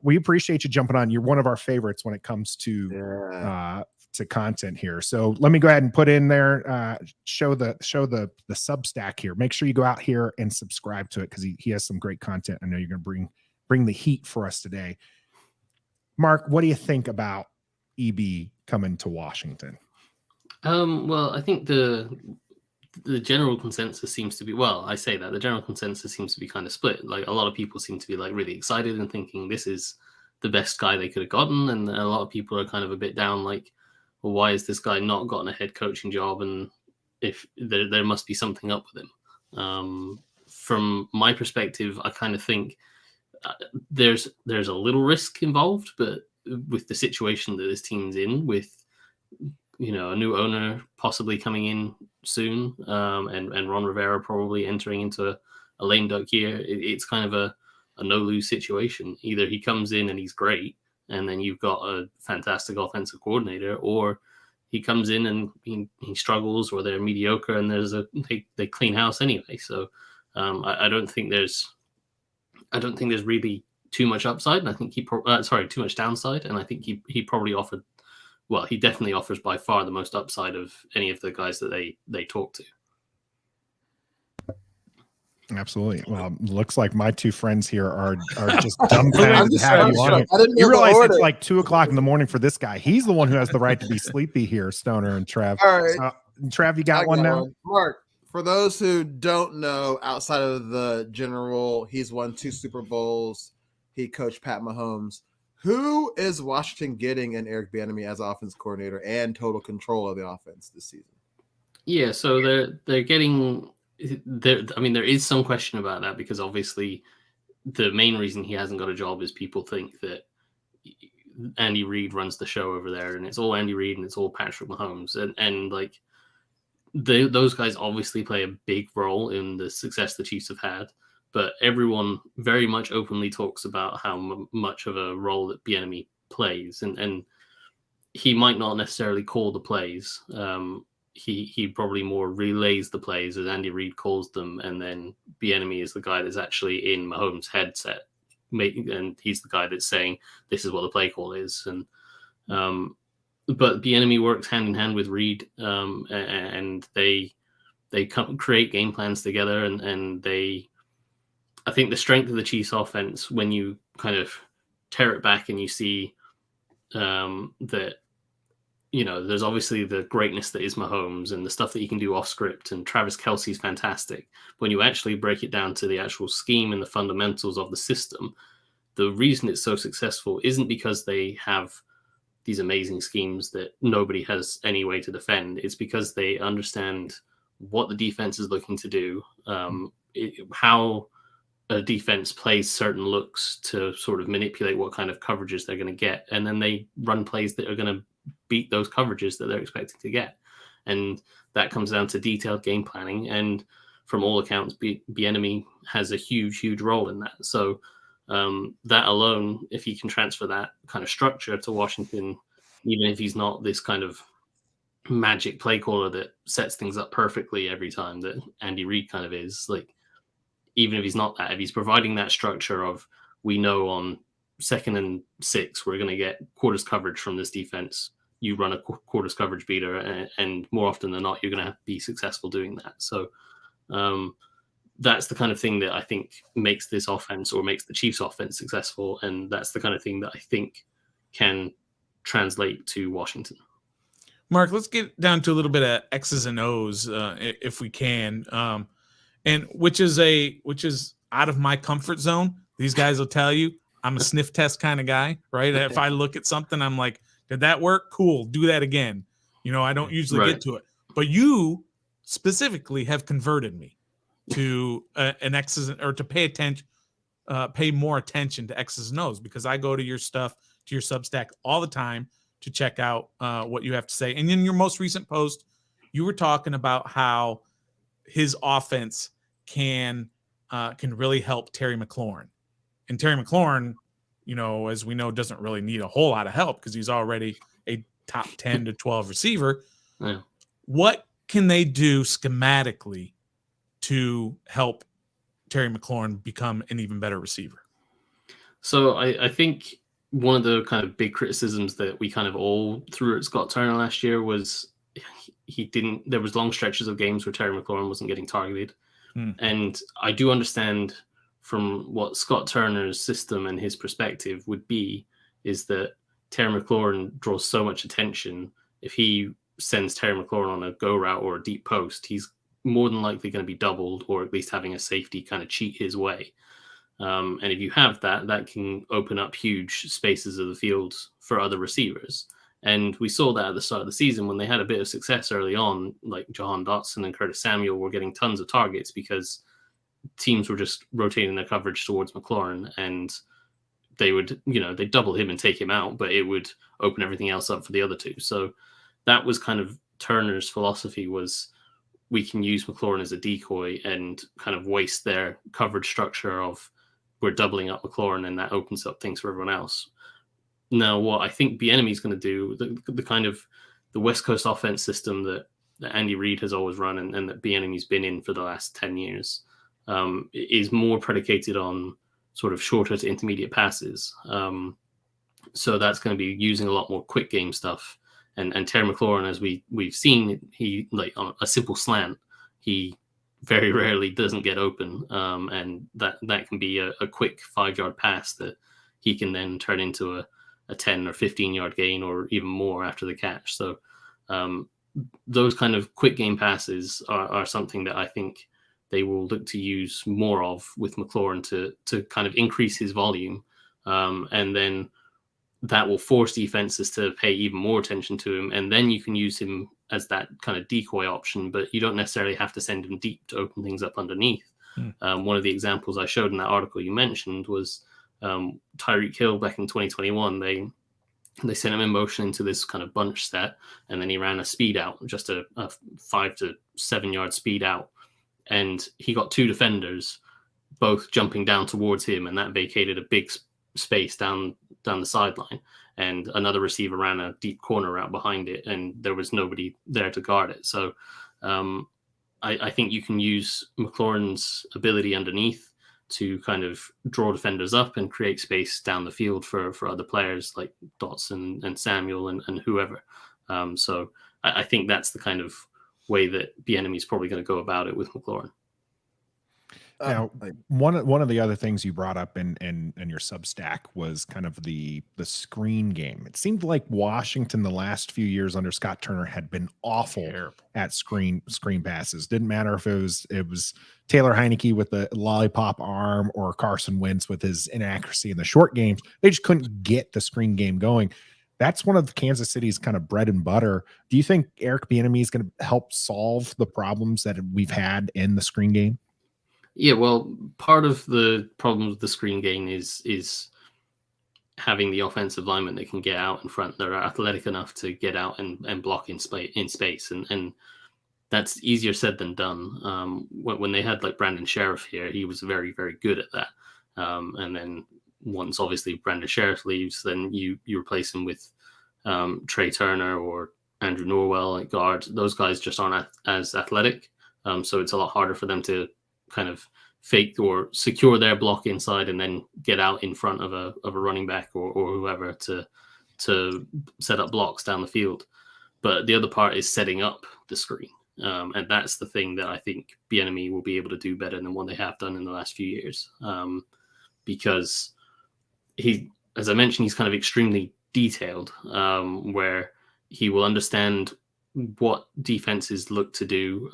S1: We appreciate you jumping on. You're one of our favorites when it comes to content here. So let me go ahead and put in there, show the Substack here. Make sure you go out here and subscribe to it because he has some great content. I know you're going to bring the heat for us today. Mark, what do you think about EB coming to Washington?
S7: Well, I think the general consensus seems to be, the general consensus seems to be kind of split. Like, a lot of people seem to be like really excited and thinking this is the best guy they could have gotten, and a lot of people are kind of a bit down, like, well, why is this guy not gotten a head coaching job? And if there must be something up with him. From my perspective, I kind of think there's a little risk involved, but with the situation that this team's in, with a new owner possibly coming in soon, and Ron Rivera probably entering into a lame duck year, it's kind of a no-lose situation. Either he comes in and he's great, and then you've got a fantastic offensive coordinator, or he comes in and he struggles, or they're mediocre and they clean house anyway. So I don't think there's really too much upside, and I think too much downside. And I think he probably offered. Well, he definitely offers by far the most upside of any of the guys that they talk to.
S1: Absolutely. Well, looks like my two friends here are just dumbfounded to have you on here.
S3: I didn't know
S1: You realize
S3: the
S1: it's
S3: order.
S1: like 2:00 in the morning for this guy. He's the one who has the right to be sleepy here, Stoner and Trev.
S3: All right.
S1: Trev, you got one now?
S3: Mark, for those who don't know, outside of the general, he's won 2 Super Bowls. He coached Pat Mahomes. Who is Washington getting in Eric Bieniemy as offense coordinator and total control of the offense this season?
S7: Yeah, so they're getting there. I mean, there is some question about that, because obviously the main reason he hasn't got a job is people think that Andy Reid runs the show over there, and it's all Andy Reid and it's all Patrick Mahomes, and like those guys obviously play a big role in the success the Chiefs have had. But everyone very much openly talks about how much of a role that Bieniemy plays, and he might not necessarily call the plays. He probably more relays the plays as Andy Reid calls them, and then Bieniemy is the guy that's actually in Mahomes' headset, and he's the guy that's saying this is what the play call is. And but Bieniemy works hand in hand with Reid, and they create game plans together, and they. I think the strength of the Chiefs offense, when you kind of tear it back and you see that, you know, there's obviously the greatness that is Mahomes and the stuff that he can do off script, and Travis Kelce is fantastic. When you actually break it down to the actual scheme and the fundamentals of the system, the reason it's so successful isn't because they have these amazing schemes that nobody has any way to defend. It's because they understand what the defense is looking to do, how a defense plays certain looks to sort of manipulate what kind of coverages they're going to get. And then they run plays that are going to beat those coverages that they're expecting to get. And that comes down to detailed game planning. And from all accounts, Bieniemy has a huge, huge role in that. So that alone, if he can transfer that kind of structure to Washington, even if he's not this kind of magic play caller that sets things up perfectly every time that Andy Reid kind of is, like, even if he's not that, if he's providing that structure of, we know on 2nd and 6, we're going to get quarters coverage from this defense. You run a quarters coverage beater, and more often than not, you're going to be successful doing that. So that's the kind of thing that I think makes this offense, or makes the Chiefs offense, successful. And that's the kind of thing that I think can translate to Washington.
S2: Mark, let's get down to a little bit of X's and O's if we can. And which is out of my comfort zone. These guys will tell you I'm a sniff test kind of guy, right? If I look at something, I'm like, did that work? Cool. Do that again. You know, I don't usually get to it, but you specifically have converted me to an X's, or to pay attention, pay more attention to X's and O's, because I go to your stuff, to your Substack all the time to check out what you have to say. And in your most recent post, you were talking about how his offense can really help Terry McLaurin. And Terry McLaurin, you know, as we know, doesn't really need a whole lot of help because he's already a top 10 to 12 receiver.
S7: Yeah.
S2: What can they do schematically to help Terry McLaurin become an even better receiver?
S7: So I think one of the kind of big criticisms that we kind of all threw at Scott Turner last year was there was long stretches of games where Terry McLaurin wasn't getting targeted. And I do understand from what Scott Turner's system and his perspective would be, is that Terry McLaurin draws so much attention. If he sends Terry McLaurin on a go route or a deep post, he's more than likely going to be doubled, or at least having a safety kind of cheat his way. And if you have that, that can open up huge spaces of the field for other receivers. And we saw that at the start of the season when they had a bit of success early on, like Jahan Dotson and Curtis Samuel were getting tons of targets because teams were just rotating their coverage towards McLaurin, and they would, you know, they'd double him and take him out, but it would open everything else up for the other two. So that was kind of Turner's philosophy, was we can use McLaurin as a decoy and kind of waste their coverage structure of, we're doubling up McLaurin, and that opens up things for everyone else. Now, what I think Bieniemy is going to do, the kind of the West Coast offense system that Andy Reid has always run, and that Bieniemy's been in for the last 10 years, is more predicated on sort of shorter to intermediate passes. So that's going to be using a lot more quick game stuff. And Terry McLaurin, as we've seen, he, like, on a simple slant, he very rarely doesn't get open. And that can be a quick 5-yard pass that he can then turn into a 10 or 15-yard gain, or even more after the catch. So those kind of quick game passes are something that I think they will look to use more of with McLaurin to kind of increase his volume. And then that will force defenses to pay even more attention to him. And then you can use him as that kind of decoy option, but you don't necessarily have to send him deep to open things up underneath. One of the examples I showed in that article you mentioned was Tyreek Hill back in 2021. They sent him in motion into this kind of bunch set, and then he ran a speed out, just a 5 to 7 yard speed out. And he got 2 defenders, both jumping down towards him, and that vacated a big space down the sideline. And another receiver ran a deep corner route behind it, and there was nobody there to guard it. So I think you can use McLaurin's ability underneath to kind of draw defenders up and create space down the field for other players like Dotson and Samuel and whoever. So I think that's the kind of way that Bieniemy is probably going to go about it with McLaurin.
S1: Now, one of the other things you brought up in your Substack was kind of the screen game. It seemed like Washington the last few years under Scott Turner had been awful at screen passes. Didn't matter if it was Taylor Heineke with the lollipop arm or Carson Wentz with his inaccuracy in the short games. They just couldn't get the screen game going. That's one of Kansas City's kind of bread and butter. Do you think Eric Bieniemy is going to help solve the problems that we've had in the screen game?
S7: Yeah, well, part of the problem with the screen game is having the offensive linemen that can get out in front. They're athletic enough to get out and block in space, and that's easier said than done. When they had like Brandon Sheriff here, he was very, very good at that. And then once obviously Brandon Sheriff leaves, then you replace him with Trey Turner or Andrew Norwell at guard. Those guys just aren't as athletic, so it's a lot harder for them to kind of fake or secure their block inside and then get out in front of a running back or whoever to set up blocks down the field. But the other part is setting up the screen. And that's the thing that I think Bieniemy will be able to do better than what they have done in the last few years. Because he, as I mentioned, he's kind of extremely detailed, where he will understand what defenses look to do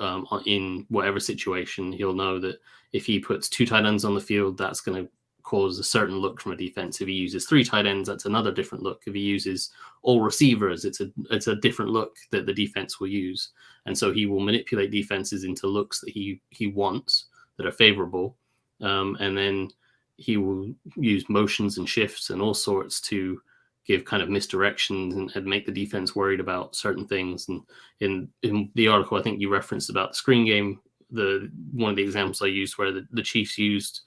S7: in whatever situation. He'll know that if he puts 2 tight ends on the field, that's going to cause a certain look from a defense. If he uses 3 tight ends, that's another different look. If he uses all receivers, it's a different look that the defense will use. And so he will manipulate defenses into looks that he wants that are favorable. And then he will use motions and shifts and all sorts to give kind of misdirections and make the defense worried about certain things. And in the article, I think you referenced about the screen game, one of the examples I used where the Chiefs used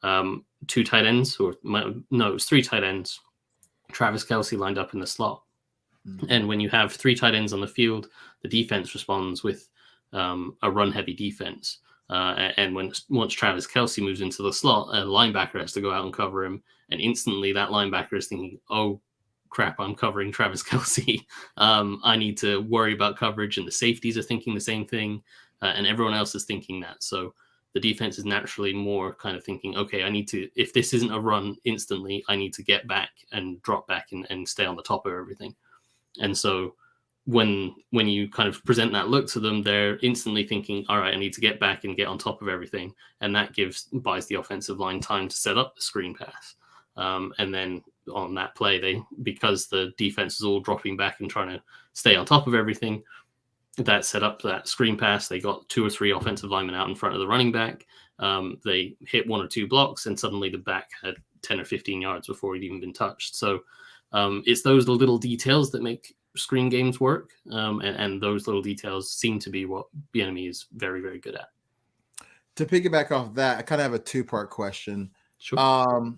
S7: 2 tight ends, it was 3 tight ends. Travis Kelce lined up in the slot. Mm-hmm. And when you have 3 tight ends on the field, the defense responds with a run-heavy defense. And once Travis Kelce moves into the slot, a linebacker has to go out and cover him. And instantly that linebacker is thinking, oh, crap, I'm covering Travis Kelce. I need to worry about coverage, and the safeties are thinking the same thing, and everyone else is thinking that. So the defense is naturally more kind of thinking, okay, I need to, if this isn't a run instantly, I need to get back and drop back and stay on the top of everything. And so when you kind of present that look to them, they're instantly thinking, all right, I need to get back and get on top of everything. And that buys the offensive line time to set up the screen pass. And then on that play, because the defense is all dropping back and trying to stay on top of everything, that set up that screen pass. They got 2 or 3 offensive linemen out in front of the running back. They hit 1 or 2 blocks, and suddenly the back had 10 or 15 yards before he'd even been touched. So it's those little details that make screen games work. And those little details seem to be what Bieniemy is very, very good at.
S3: To piggyback off that, I kind of have a 2-part question.
S7: Sure.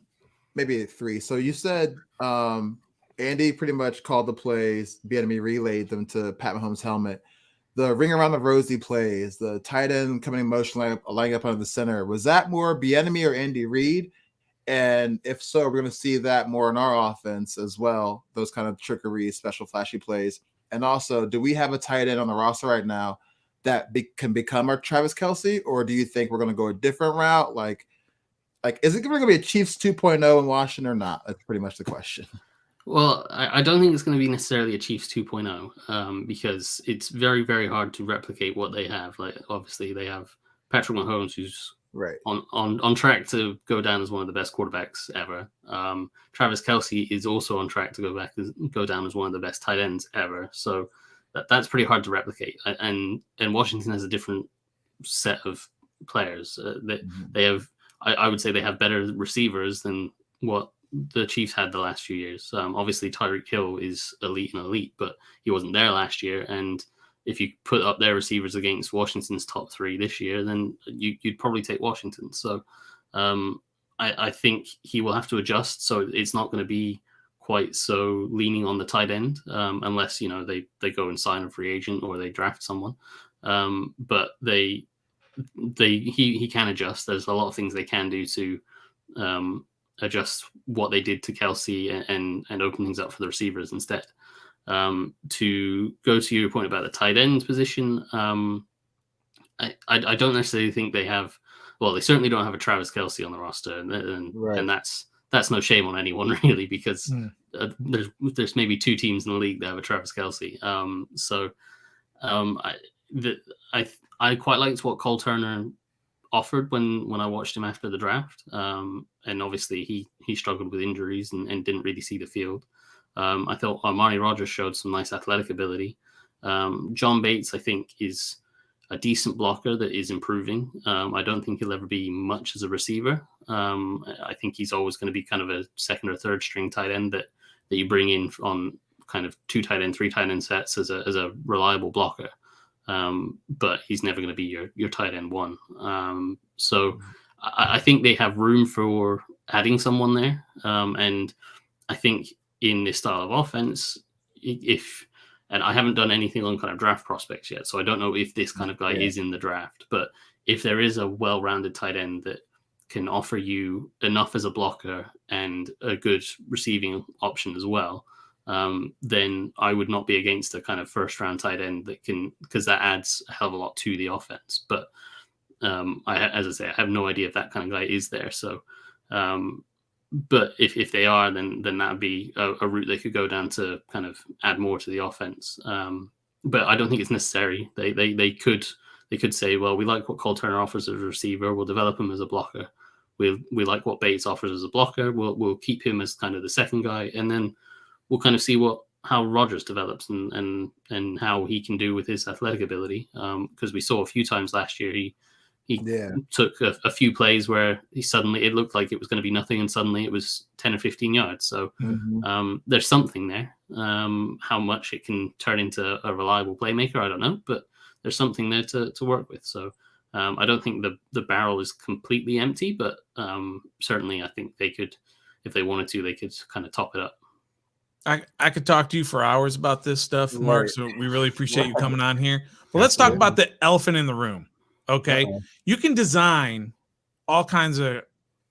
S3: Maybe 3. So you said Andy pretty much called the plays. Bieniemy relayed them to Pat Mahomes' helmet. The ring around the rosy plays, the tight end coming in motion, lining up under the center. Was that more Bieniemy or Andy Reid? And if so, we're going to see that more in our offense as well. Those kind of trickery, special flashy plays. And also, do we have a tight end on the roster right now that can become our Travis Kelce? Or do you think we're going to go a different route? Like, is it going to be a Chiefs 2.0 in Washington or not? That's pretty much the question.
S7: Well, I don't think it's going to be necessarily a Chiefs 2.0 because it's very, very hard to replicate what they have. Like, obviously, they have Patrick Mahomes, who's
S3: right
S7: on track to go down as one of the best quarterbacks ever. Travis Kelce is also on track to go down as one of the best tight ends ever. So that's pretty hard to replicate. And Washington has a different set of players. They have, I would say, they have better receivers than what the Chiefs had the last few years. Obviously, Tyreek Hill is elite, but he wasn't there last year. And if you put up their receivers against Washington's top 3 this year, then you'd probably take Washington. So I think he will have to adjust. So it's not going to be quite so leaning on the tight end unless, they go and sign a free agent or they draft someone. But he can adjust. There's a lot of things they can do to adjust what they did to Kelce and open things up for the receivers instead. To go to your point about the tight end position, I don't necessarily think they have. Well, they certainly don't have a Travis Kelce on the roster, and that's no shame on anyone really, because there's maybe 2 teams in the league that have a Travis Kelce. I quite liked what Cole Turner offered when I watched him after the draft, and obviously he struggled with injuries and didn't really see the field. I thought Amari Rodgers showed some nice athletic ability. John Bates, I think, is a decent blocker that is improving. I don't think he'll ever be much as a receiver. I think he's always going to be kind of a second or third string tight end that you bring in on kind of 2 tight end, 3 tight end sets as a reliable blocker. But he's never going to be your tight end 1. So I think they have room for adding someone there. And I think in this style of offense, and I haven't done anything on kind of draft prospects yet, so I don't know if this kind of guy is in the draft, but if there is a well-rounded tight end that can offer you enough as a blocker and a good receiving option as well, then I would not be against a kind of first-round tight end because that adds a hell of a lot to the offense. But as I say, I have no idea if that kind of guy is there. So, but if they are, then that would be a route they could go down to kind of add more to the offense. But I don't think it's necessary. They could say, well, we like what Cole Turner offers as a receiver. We'll develop him as a blocker. We like what Bates offers as a blocker. We'll keep him as kind of the second guy, and then we'll kind of see how Rodgers develops and how he can do with his athletic ability. Because we saw a few times last year he took a few plays where it looked like it was going to be nothing, and suddenly it was 10 or 15 yards. So there's something there. How much it can turn into a reliable playmaker, I don't know, but there's something there to work with. So I don't think the barrel is completely empty, but certainly I think they could, if they wanted to, they could kind of top it up.
S2: I could talk to you for hours about this stuff, Mark. So we really appreciate you coming on here. But let's talk about the elephant in the room. Okay. You can design all kinds of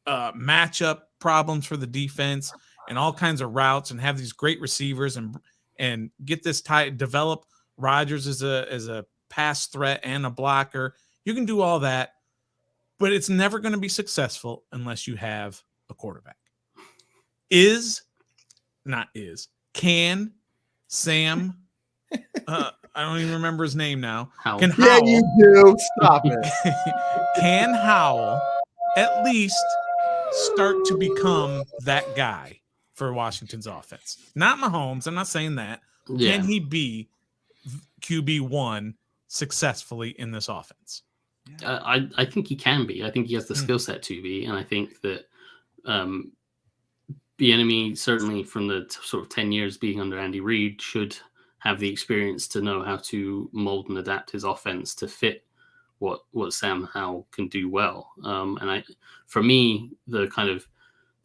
S2: matchup problems for the defense and all kinds of routes and have these great receivers and get this develop Rodgers as a pass threat and a blocker. You can do all that, but it's never going to be successful unless you have a quarterback. Can Sam, I don't even remember his name now.
S7: Howell.
S2: Can Howell,
S3: Yeah, you do. Stop it.
S2: Can Howell at least start to become that guy for Washington's offense? Not Mahomes. I'm not saying that.
S7: Yeah.
S2: Can he be QB1 successfully in this offense?
S7: I think he can be. I think he has the skill set to be, and I think that Bieniemy, certainly from the sort of 10 years being under Andy Reid, should have the experience to know how to mold and adapt his offense to fit what Sam Howell can do well. For me, the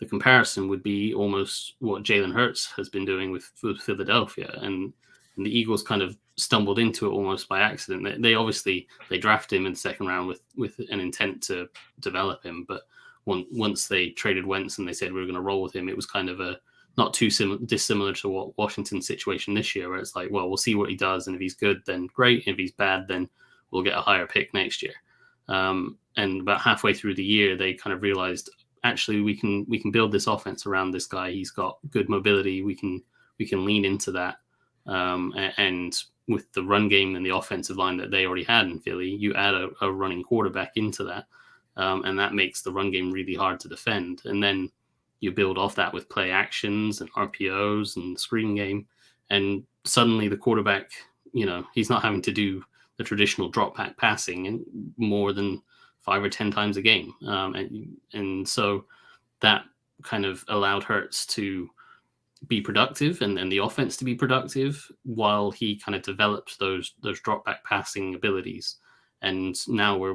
S7: comparison would be almost what Jalen Hurts has been doing with Philadelphia, and the Eagles kind of stumbled into it almost by accident. They drafted him in the second round with an intent to develop him, but once they traded Wentz and they said we were going to roll with him, it was kind of a not too dissimilar to what Washington's situation this year, where it's like, well, we'll see what he does, and if he's good, then great. If he's bad, then we'll get a higher pick next year. And about halfway through the year, they kind of realized, actually, we can build this offense around this guy. He's got good mobility. We can lean into that. And with the run game and the offensive line that they already had in Philly, you add a running quarterback into that. And that makes the run game really hard to defend. And then you build off that with play actions and RPOs and screen game. And suddenly the quarterback, he's not having to do the traditional drop back passing and more than 5 or 10 times a game. And so that kind of allowed Hurts to be productive and the offense to be productive while he kind of developed those drop back passing abilities. And now we're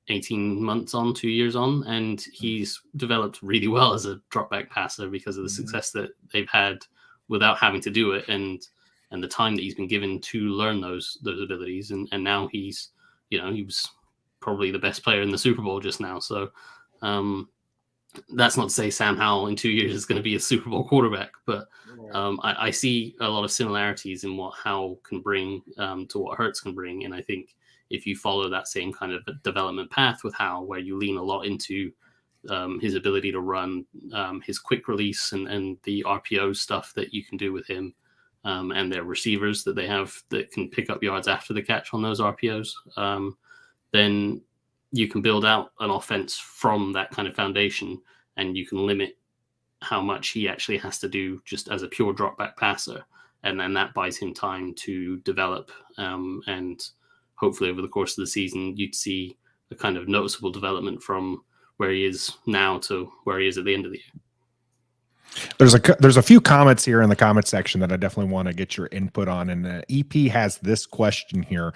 S7: 18 months on, 2 years on, and he's developed really well as a drop back passer because of the success that they've had without having to do it, and the time that he's been given to learn those abilities. And now he's, he was probably the best player in the Super Bowl just now. So that's not to say Sam Howell in 2 years is going to be a Super Bowl quarterback, but I see a lot of similarities in what Howell can bring to what Hurts can bring. And I think if you follow that same kind of development path with Howell, where you lean a lot into his ability to run, his quick release and the RPO stuff that you can do with him, and their receivers that they have that can pick up yards after the catch on those RPOs, then you can build out an offense from that kind of foundation, and you can limit how much he actually has to do just as a pure drop back passer. And then that buys him time to develop. And hopefully over the course of the season, you'd see a kind of noticeable development from where he is now to where he is at the end of the year.
S1: There's a few comments here in the comment section that I definitely want to get your input on. And EP has this question here.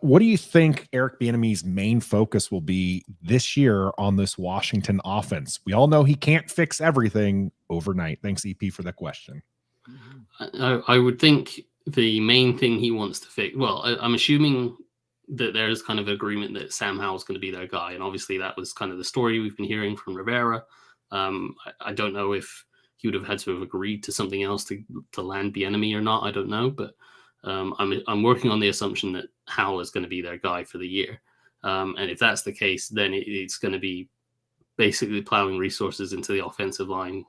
S1: What do you think Eric Bieniemy's main focus will be this year on this Washington offense? We all know he can't fix everything overnight. Thanks, EP, for the question.
S7: I would think the main thing he wants to fix, I'm assuming that there's kind of agreement that Sam Howell's going to be their guy. And obviously that was kind of the story we've been hearing from Rivera. I don't know if he would have had to have agreed to something else to land Bieniemy or not. I don't know, but I'm working on the assumption that Howell is going to be their guy for the year. And if that's the case, then it's going to be basically plowing resources into the offensive line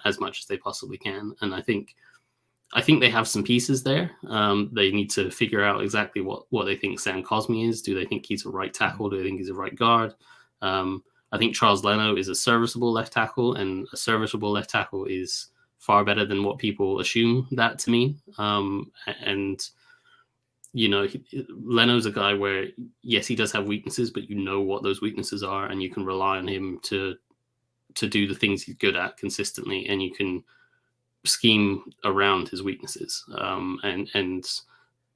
S7: as much as they possibly can. And I think they have some pieces there. They need to figure out exactly what they think Sam Cosmi is. Do they think he's a right tackle? Do they think he's a right guard? I think Charles Leno is a serviceable left tackle, and a serviceable left tackle is far better than what people assume that to mean. Leno's a guy where, yes, he does have weaknesses, but you know what those weaknesses are, and you can rely on him to do the things he's good at consistently, and you can scheme around his weaknesses. And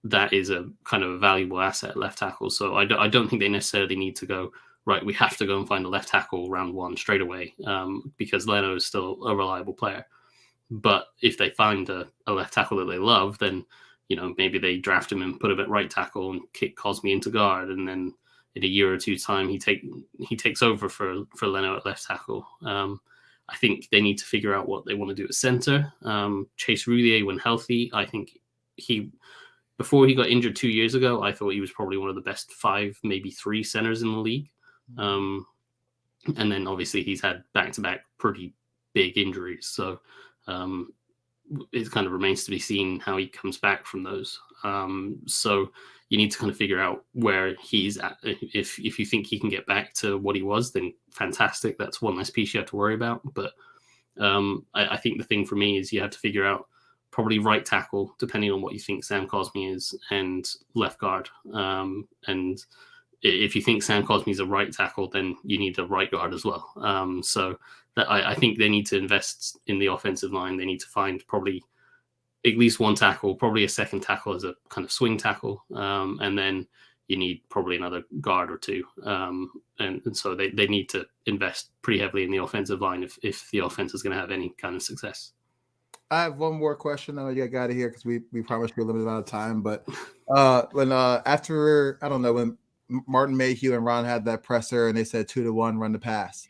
S7: that is a kind of a valuable asset at left tackle. So I don't think they necessarily need to go, right, we have to go and find a left tackle round one straight away, because Leno is still a reliable player. But if they find a left tackle that they love, then, maybe they draft him and put him at right tackle and kick Cosmi into guard. And then in a year or two time, he takes over for Leno at left tackle. I think they need to figure out what they want to do at center. Chase Roulier, when healthy, I think before he got injured 2 years ago, I thought he was probably one of the best 5, maybe 3 centers in the league. And then obviously he's had back-to-back pretty big injuries. So it kind of remains to be seen how he comes back from those. So you need to kind of figure out where he's at. If you think he can get back to what he was, then fantastic. That's one less piece you have to worry about. But I think the thing for me is you have to figure out probably right tackle, depending on what you think Sam Cosmi is, and left guard. And if you think Sam Cosmi is a right tackle, then you need a right guard as well. So that I think they need to invest in the offensive line. They need to find probably at least one tackle, probably a second tackle as a kind of swing tackle. And then you need probably another guard or two. And so they need to invest pretty heavily in the offensive line if the offense is going to have any kind of success.
S3: I have one more question that I get out of here because we promised you a limited amount of time. But when after, I don't know, when Martin Mayhew and Ron had that presser and they said 2-1 run the pass,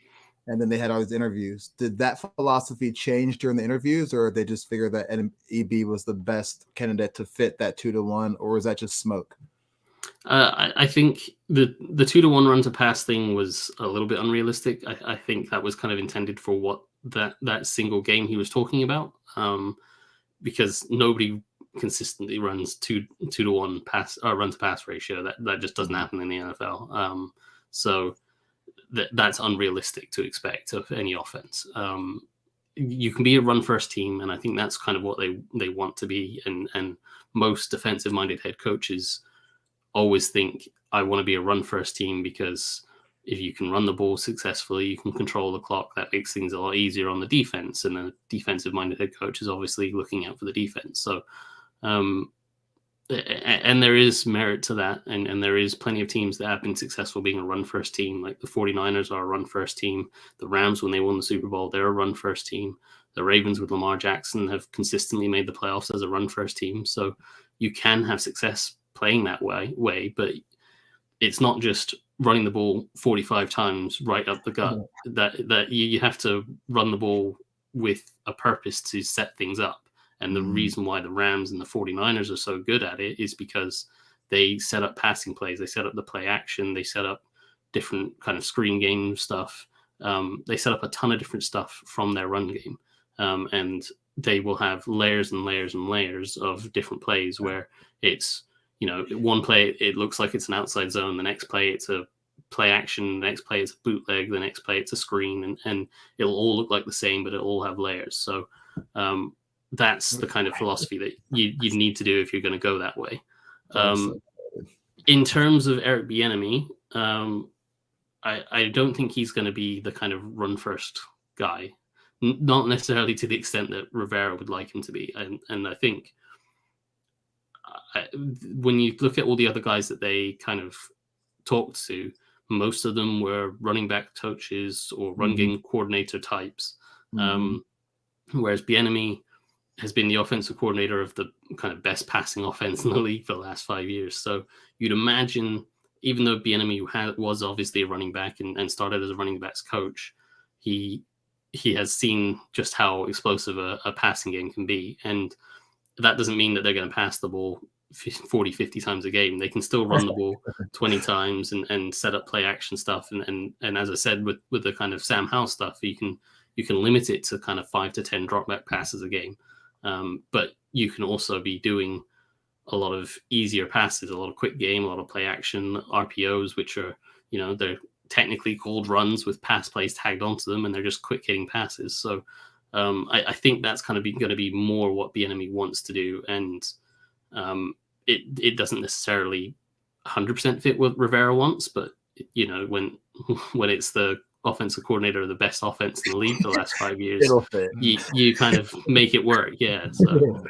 S3: and then they had all these interviews, did that philosophy change during the interviews, or they just figured that EB was the best candidate to fit that 2-1, or was that just smoke?
S7: I think the 2-1 run to pass thing was a little bit unrealistic. I think that was kind of intended for what that single game he was talking about, because nobody consistently runs 2-1 pass or run to pass ratio. That just doesn't happen in the NFL. So that's unrealistic to expect of any offense. You can be a run first team, and I think that's kind of what they want to be. And most defensive minded head coaches always think, I want to be a run first team because if you can run the ball successfully, you can control the clock. That makes things a lot easier on the defense. And a defensive-minded head coach is obviously looking out for the defense. So, and there is merit to that. And there is plenty of teams that have been successful being a run-first team. Like the 49ers are a run-first team. The Rams, when they won the Super Bowl, they're a run-first team. The Ravens with Lamar Jackson have consistently made the playoffs as a run-first team. So you can have success playing that way, but it's not just running the ball 45 times right up the gut. That you have to run the ball with a purpose to set things up. And the reason why the Rams and the 49ers are so good at it is because they set up passing plays. They set up the play action. They set up different kind of screen game stuff. They set up a ton of different stuff from their run game. And they will have layers and layers and layers of different plays where it's, one play, it looks like it's an outside zone. The next play, it's a play action. The next play, it's a bootleg. The next play, it's a screen. And it'll all look like the same, but it'll all have layers. So that's the kind of philosophy that you need to do if you're going to go that way. In terms of Eric Bieniemy, I don't think he's going to be the kind of run-first guy. Not necessarily to the extent that Rivera would like him to be. And I think when you look at all the other guys that they kind of talked to, most of them were running back coaches or run game coordinator types. Whereas Bieniemy has been the offensive coordinator of the kind of best passing offense in the league for the last 5 years. So you'd imagine, even though Bieniemy was obviously a running back and started as a running backs coach, he has seen just how explosive a passing game can be. And that doesn't mean that they're going to pass the ball 40, 50 times a game. They can still run the ball 20 times and set up play action stuff. And as I said, with the kind of Sam Howell stuff, you can limit it to kind of 5 to 10 drop back passes a game. But you can also be doing a lot of easier passes, a lot of quick game, a lot of play action, RPOs, which are, they're technically called runs with pass plays tagged onto them, and they're just quick hitting passes. So I think that's kind of going to be more what Bieniemy wants to do. And it doesn't necessarily 100% fit what Rivera wants, but when it's the offensive coordinator of the best offense in the league the last 5 years,
S3: It'll fit.
S7: You kind of make it work. Yeah. So.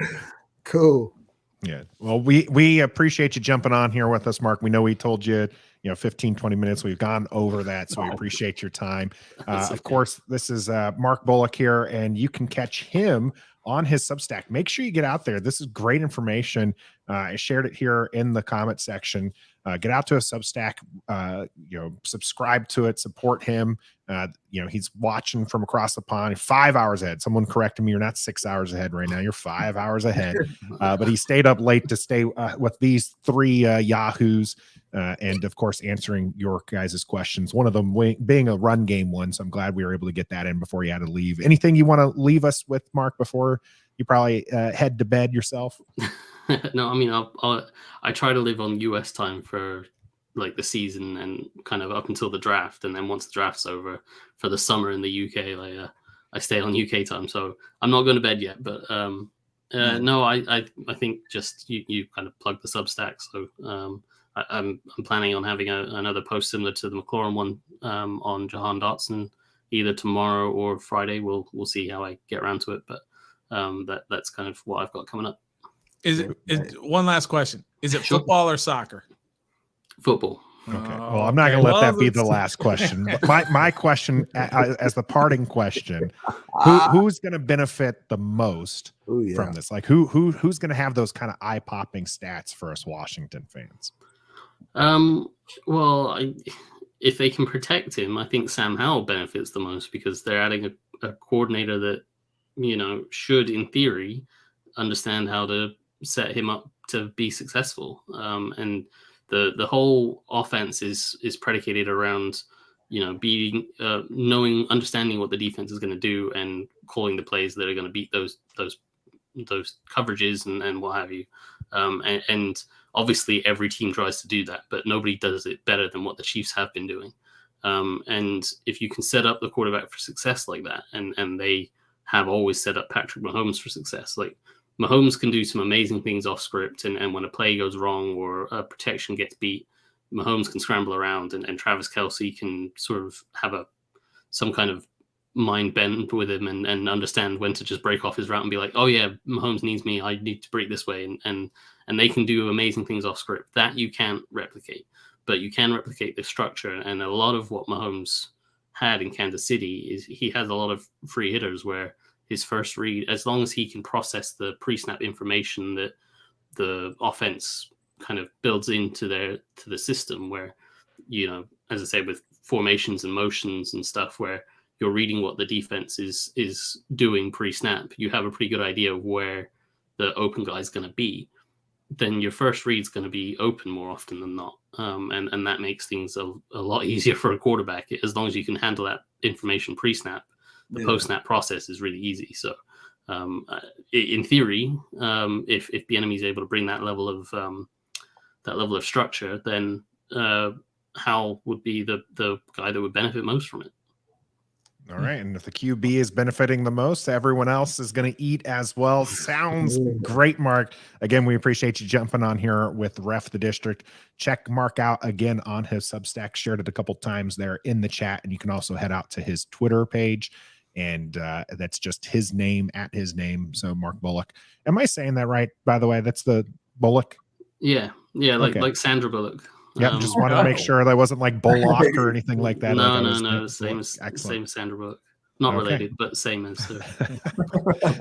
S3: Cool.
S1: Yeah. Well, we appreciate you jumping on here with us, Mark. We know we told you, 15, 20 minutes. We've gone over that, so we appreciate your time. Of course, this is Mark Bullock here, and you can catch him on his Substack. Make sure you get out there. This is great information. I shared it here in the comment section. Get out to a Substack, subscribe to it, support him. He's watching from across the pond, 5 hours ahead. Someone corrected me. You're not 6 hours ahead right now. You're 5 hours ahead. But he stayed up late to stay with these three Yahoos. And of course, answering your guys' questions, one of them being a run game one. So I'm glad we were able to get that in before you had to leave. Anything you want to leave us with, Mark, before you probably head to bed yourself?
S7: No, I mean, I try to live on US time for like the season and kind of up until the draft. And then once the draft's over for the summer in the UK, I stay on UK time. So I'm not going to bed yet, but no, I think just you kind of plug the Substack. So I'm planning on having another post similar to the McLaurin one on Jahan Dotson either tomorrow or Friday. We'll see how I get around to it, but that's kind of what I've got coming up.
S2: Is one last question? Is it football or soccer?
S7: Football.
S1: Okay. Well, I'm not going to let that be the last question. But my question, as the parting question, who's going to benefit the most from this? Like, who's going to have those kind of eye-popping stats for us Washington fans?
S7: Well, if they can protect him, I think Sam Howell benefits the most because they're adding a coordinator that should, in theory, understand how to set him up to be successful. And the whole offense is predicated around being understanding what the defense is going to do and calling the plays that are going to beat those coverages and what have you. And obviously every team tries to do that, but nobody does it better than what the Chiefs have been doing. And if you can set up the quarterback for success like that, and they have always set up Patrick Mahomes for success, like Mahomes can do some amazing things off script, and when a play goes wrong or a protection gets beat, Mahomes can scramble around, and Travis Kelce can sort of have some kind of mind bend with him and understand when to just break off his route and be like, oh yeah, Mahomes needs me, I need to break this way, and they can do amazing things off script that you can't replicate, but you can replicate the structure. And a lot of what Mahomes had in Kansas City is he has a lot of free hitters where his first read, as long as he can process the pre-snap information that the offense kind of builds into the system, where, you know, as I say, with formations and motions and stuff, where you're reading what the defense is doing pre-snap, you have a pretty good idea of where the open guy is going to be. Then your first read is going to be open more often than not, and that makes things a lot easier for a quarterback. As long as you can handle that information pre-snap, the post-snap process is really easy. So, in theory, if Bieniemy is able to bring that level of structure, then Howell would be the guy that would benefit most from it.
S1: All right. And if the QB is benefiting the most, everyone else is going to eat as well. Sounds great, Mark. Again, we appreciate you jumping on here with Ref the District. Check Mark out again on his Substack. Shared it a couple times there in the chat. And you can also head out to his Twitter page. And that's just his name at his name. So Mark Bullock. Am I saying that right, by the way? That's the Bullock?
S7: Yeah, like Sandra Bullock.
S1: Yeah, just wanted to make sure that wasn't like Bullock or anything like that.
S7: No, same as Sandra Bullock. Not related, but same as her.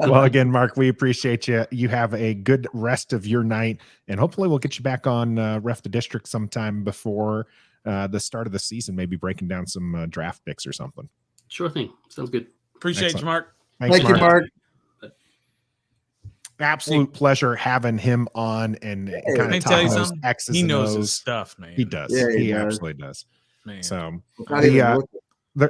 S1: Well, again, Mark, we appreciate you. You have a good rest of your night, and hopefully we'll get you back on Ref the District sometime before the start of the season, maybe breaking down some draft picks or something.
S7: Sure thing. Sounds good.
S2: Appreciate you, Mark.
S1: Thanks,
S3: Thank you, Mark.
S1: Absolute pleasure having him on and kind of
S2: tell you
S1: talking those
S2: something.
S1: X's
S2: He
S1: and
S2: knows
S1: O's.
S2: his stuff, man.
S1: He does.
S3: Yeah,
S1: he
S3: does.
S1: absolutely does.
S2: Man.
S1: So
S3: Not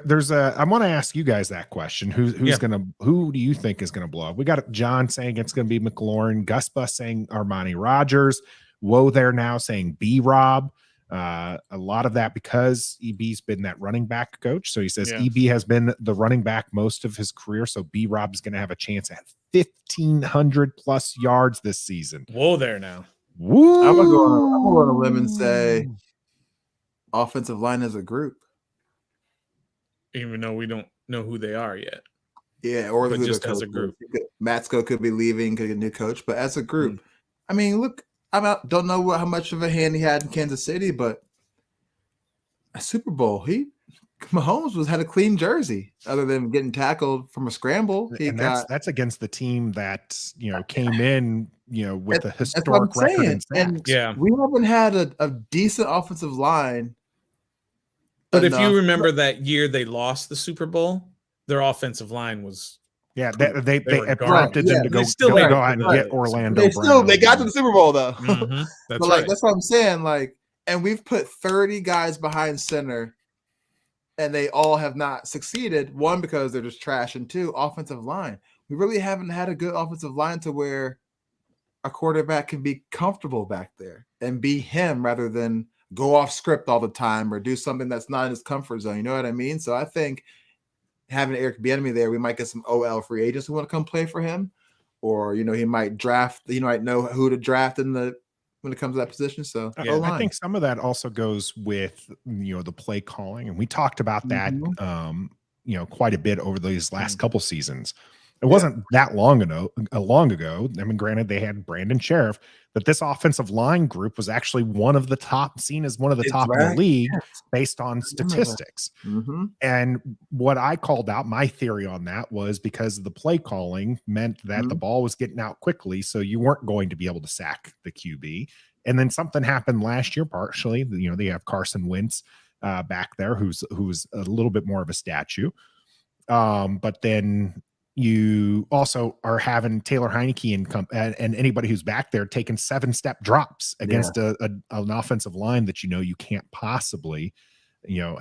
S1: there's a. I want to ask you guys that question. Who do you think is gonna blow up? We got John saying it's gonna be McLaurin. Gus Bus saying Armani Rogers. Whoa there now saying B Rob. A lot of that because EB's been that running back coach. So he says EB has been the running back most of his career. So B Rob is going to have a chance at 1,500 plus yards this season.
S2: Whoa there now.
S1: Woo!
S3: I'm gonna go on a limb and say offensive line as a group.
S2: Even though we don't know who they are yet.
S3: Yeah, or
S2: But
S3: who
S2: just
S3: the
S2: as a
S3: coach
S2: group.
S3: is. Matsko could be leaving, could get a new coach, but as a group, I mean, look, don't know how much of a hand he had in Kansas City, but a Super Bowl, Mahomes had a clean jersey, other than getting tackled from a scramble.
S1: That's against the team that came in with a historic record in sacks.
S2: Yeah,
S3: we haven't had a decent offensive line.
S2: But if you remember that year they lost the Super Bowl, their offensive line was.
S1: Yeah, they prompted them to go out and get Orlando Brown.
S3: They got to the Super Bowl though.
S2: Mm-hmm. That's
S3: right. That's what I'm saying. And we've put 30 guys behind center, and they all have not succeeded. One, because they're just trash, and two, offensive line. We really haven't had a good offensive line to where a quarterback can be comfortable back there and be him rather than go off script all the time or do something that's not in his comfort zone. You know what I mean? So I think having Eric Bieniemy there, we might get some OL free agents who want to come play for him, or he might draft. He might know who to draft when it comes to that position. So
S1: I think some of that also goes with the play calling, and we talked about that quite a bit over these last couple seasons. It wasn't that long ago. I mean, granted, they had Brandon Sheriff, but this offensive line group was actually seen as one of the top in the league based on statistics.
S3: Mm-hmm.
S1: And what I called out, my theory on that was because the play calling meant that the ball was getting out quickly, so you weren't going to be able to sack the QB. And then something happened last year, partially. They have Carson Wentz back there, who's a little bit more of a statue. But then you also are having Taylor Heineke and anybody who's back there taking 7-step drops against an offensive line that you can't possibly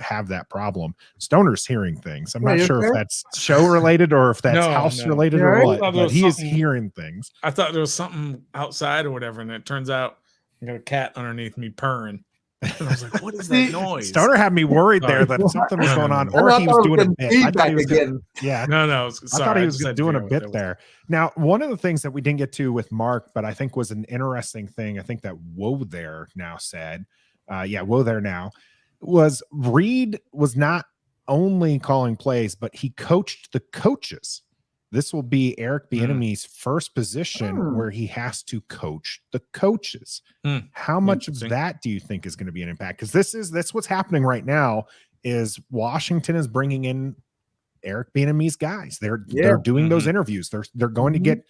S1: have that problem. Stoner's hearing things. I'm not sure if that's show related or if that's house related or what, but he is hearing things.
S2: I thought there was something outside or whatever, and it turns out I got a cat underneath me purring. And I was like, what is that noise?
S1: Stoner had me worried there that something was going on, or he was doing a bit. I thought he was I thought he was doing a bit there. Now, one of the things that we didn't get to with Mark, but I think was an interesting thing, I think that Whoa there now said, Whoa there now. Was Reed was not only calling plays, but he coached the coaches. This will be Eric Bieniemy's first position where he has to coach the coaches. How much of that do you think is going to be an impact? Because that's what's happening right now. Is Washington is bringing in Eric Bieniemy's guys. They're doing those interviews. They're going to get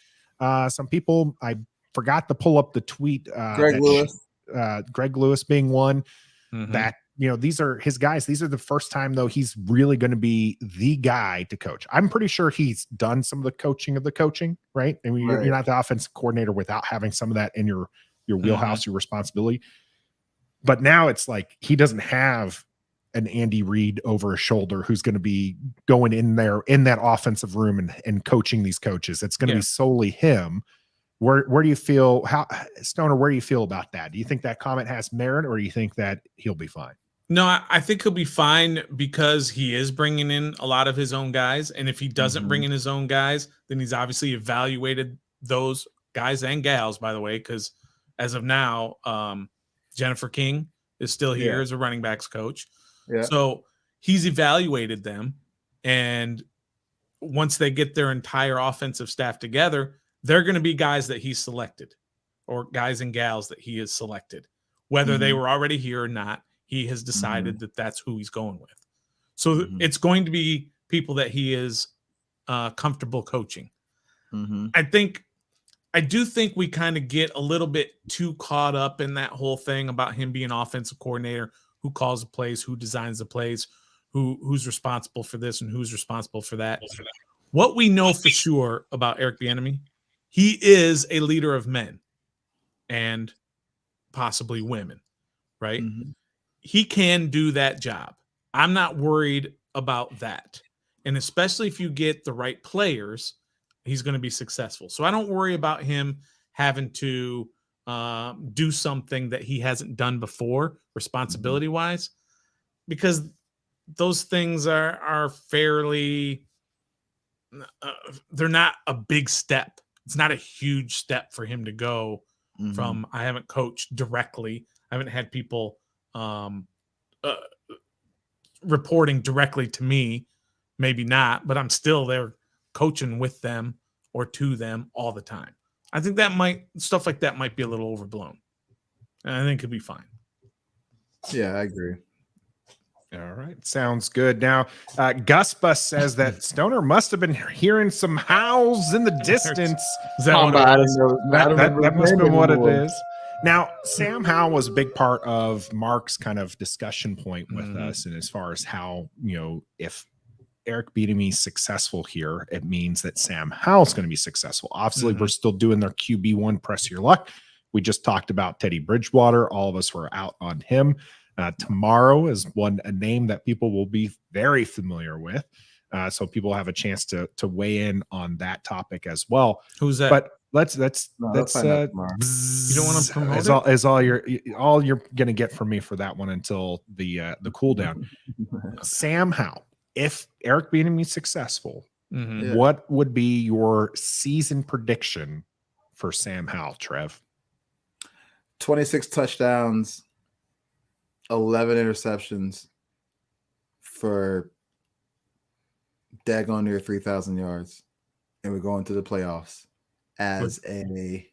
S1: some people. I forgot to pull up the tweet.
S3: Greg
S1: Lewis being one that. These are his guys. These are the first time, though, he's really going to be the guy to coach. I'm pretty sure he's done some of the coaching, right? I mean, you're not the offensive coordinator without having some of that in your wheelhouse, your responsibility. But now it's like he doesn't have an Andy Reid over his shoulder who's going to be going in there in that offensive room and coaching these coaches. It's going to be solely him. Where do you feel, Stoner, where do you feel about that? Do you think that comment has merit, or do you think that he'll be fine?
S2: No, I think he'll be fine because he is bringing in a lot of his own guys. And if he doesn't bring in his own guys, then he's obviously evaluated those guys and gals, by the way, because as of now, Jennifer King is still here as a running backs coach. Yeah. So he's evaluated them. And once they get their entire offensive staff together, they're going to be guys that he's selected, or guys and gals that he has selected, whether they were already here or not. He has decided that that's who he's going with. So it's going to be people that he is comfortable coaching. I do think we kind of get a little bit too caught up in that whole thing about him being offensive coordinator, who calls the plays, who designs the plays, who's responsible for this and who's responsible for that. What we know for sure about Eric Bieniemy, he is a leader of men and possibly women, right? He can do that job. I'm not worried about that. And especially if you get the right players, he's going to be successful. So I don't worry about him having to do something that he hasn't done before, responsibility-wise, because those things are fairly they're not a big step. It's not a huge step for him to go from I haven't coached directly. I haven't had people reporting directly to me, maybe not, but I'm still there coaching with them or to them all the time. I think stuff like that might be a little overblown, and I think it'd be fine.
S3: Yeah, I agree.
S1: All right, sounds good. Now, Gus Bus says that Stoner must have been hearing some howls in the distance.
S2: Is that what it is?
S1: That must have been what it is. Now, Sam Howell was a big part of Mark's kind of discussion point with us, and as far as how, if Eric Bieniemy is successful here, it means that Sam Howell's going to be successful. Obviously, we're still doing their QB1 press your luck. We just talked about Teddy Bridgewater. All of us were out on him. Tomorrow is a name that people will be very familiar with. So people have a chance to weigh in on that topic as well.
S2: Who's that?
S1: But let's
S2: you don't want to promote
S1: is all you're gonna get from me for that one until the cool down. Sam Howell, if Eric Bieniemy is successful, what would be your season prediction for Sam Howell, Trev?
S3: 26 touchdowns, 11 interceptions for daggone near 3,000 yards, and we're going to the playoffs as a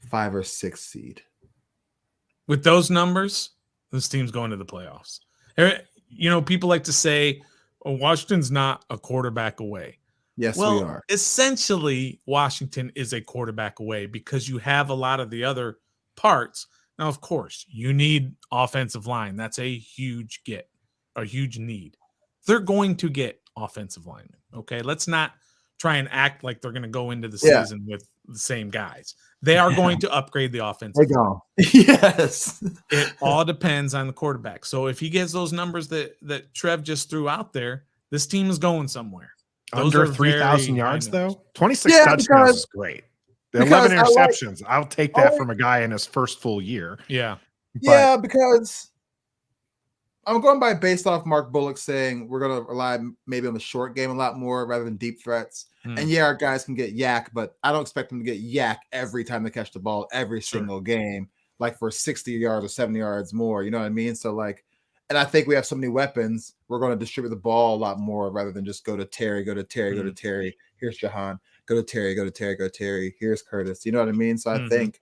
S3: 5 or 6 seed.
S2: With those numbers, this team's going to the playoffs. People like to say, Washington's not a quarterback away.
S3: Yes, we are.
S2: Essentially, Washington is a quarterback away because you have a lot of the other parts. Now, of course, you need offensive line. That's a huge need. They're going to get offensive linemen. Okay, let's not try and act like they're going to go into the season with the same guys. They are going to upgrade the offensive line.
S3: Yes.
S2: It all depends on the quarterback. So if he gets those numbers that Trev just threw out there, this team is going somewhere.
S1: Under 3,000 yards, though? 26 touchdowns is great. 11 interceptions. I'll take that from a guy in his first full year.
S2: Yeah.
S3: Because I'm going based off Mark Bullock saying we're going to rely maybe on the short game a lot more rather than deep threats. And our guys can get yak, but I don't expect them to get yak every time they catch the ball every single game like for 60 yards or 70 yards more. You know what I mean? So like, and I think we have so many weapons. We're going to distribute the ball a lot more rather than just go to Terry, go to Terry, go to Terry. Here's Jahan. Go to Terry, go to Terry, go to Terry. Here's Curtis. You know what I mean? So I think,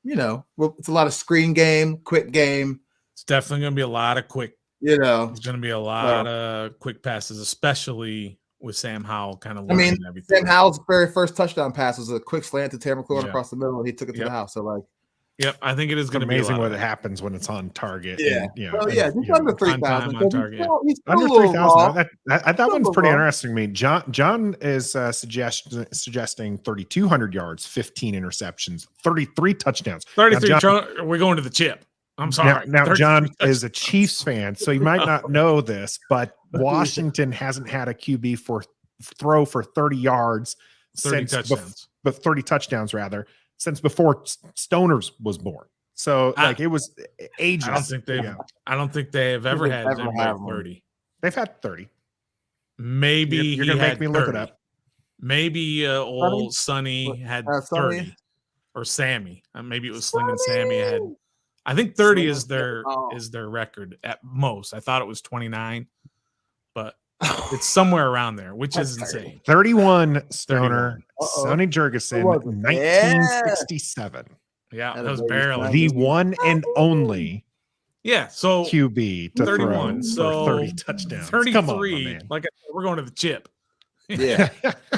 S3: you know, it's a lot of screen game, quick game.
S2: It's definitely going to be a lot of quick.
S3: You know,
S2: it's going to be a lot of quick passes, especially with Sam Howell kind of.
S3: I mean, Sam Howell's very first touchdown pass was a quick slant to Terry McLaurin across the middle, and he took it to the house. So like,
S2: I think it is going to be
S1: amazing what happens when it's on target.
S3: Yeah,
S1: and,
S3: he's under 3,000.
S2: On target.
S1: Under 3,000. That one's pretty interesting to me. John is suggesting 3,200 yards, 15 interceptions, 33 touchdowns.
S2: 33. John, we're going to the chip. I'm sorry.
S1: Now John is a Chiefs fan, so you might not know this, but Washington hasn't had a QB throw for 30 yards
S2: 30 touchdowns.
S1: But 30 touchdowns rather since before Stoners was born. So like it was ages.
S2: I don't think they have ever had 30.
S1: They've had 30.
S2: Maybe
S1: you're gonna make me look it up.
S2: Maybe old Sonny had 30, or Sammy. Maybe it was Sling and Sammy had. I think 30 is their record at most. I thought it was 29, but it's somewhere around there, which is insane.
S1: 31 Stoner, Sonny Jurgensen, 1967.
S2: Yeah, that was barely
S1: the one and only.
S2: Yeah, so
S1: QB to
S2: 31,
S1: throw for 30 touchdowns.
S2: 33.
S1: Come on, man.
S2: Like we're going to the chip.
S3: Yeah,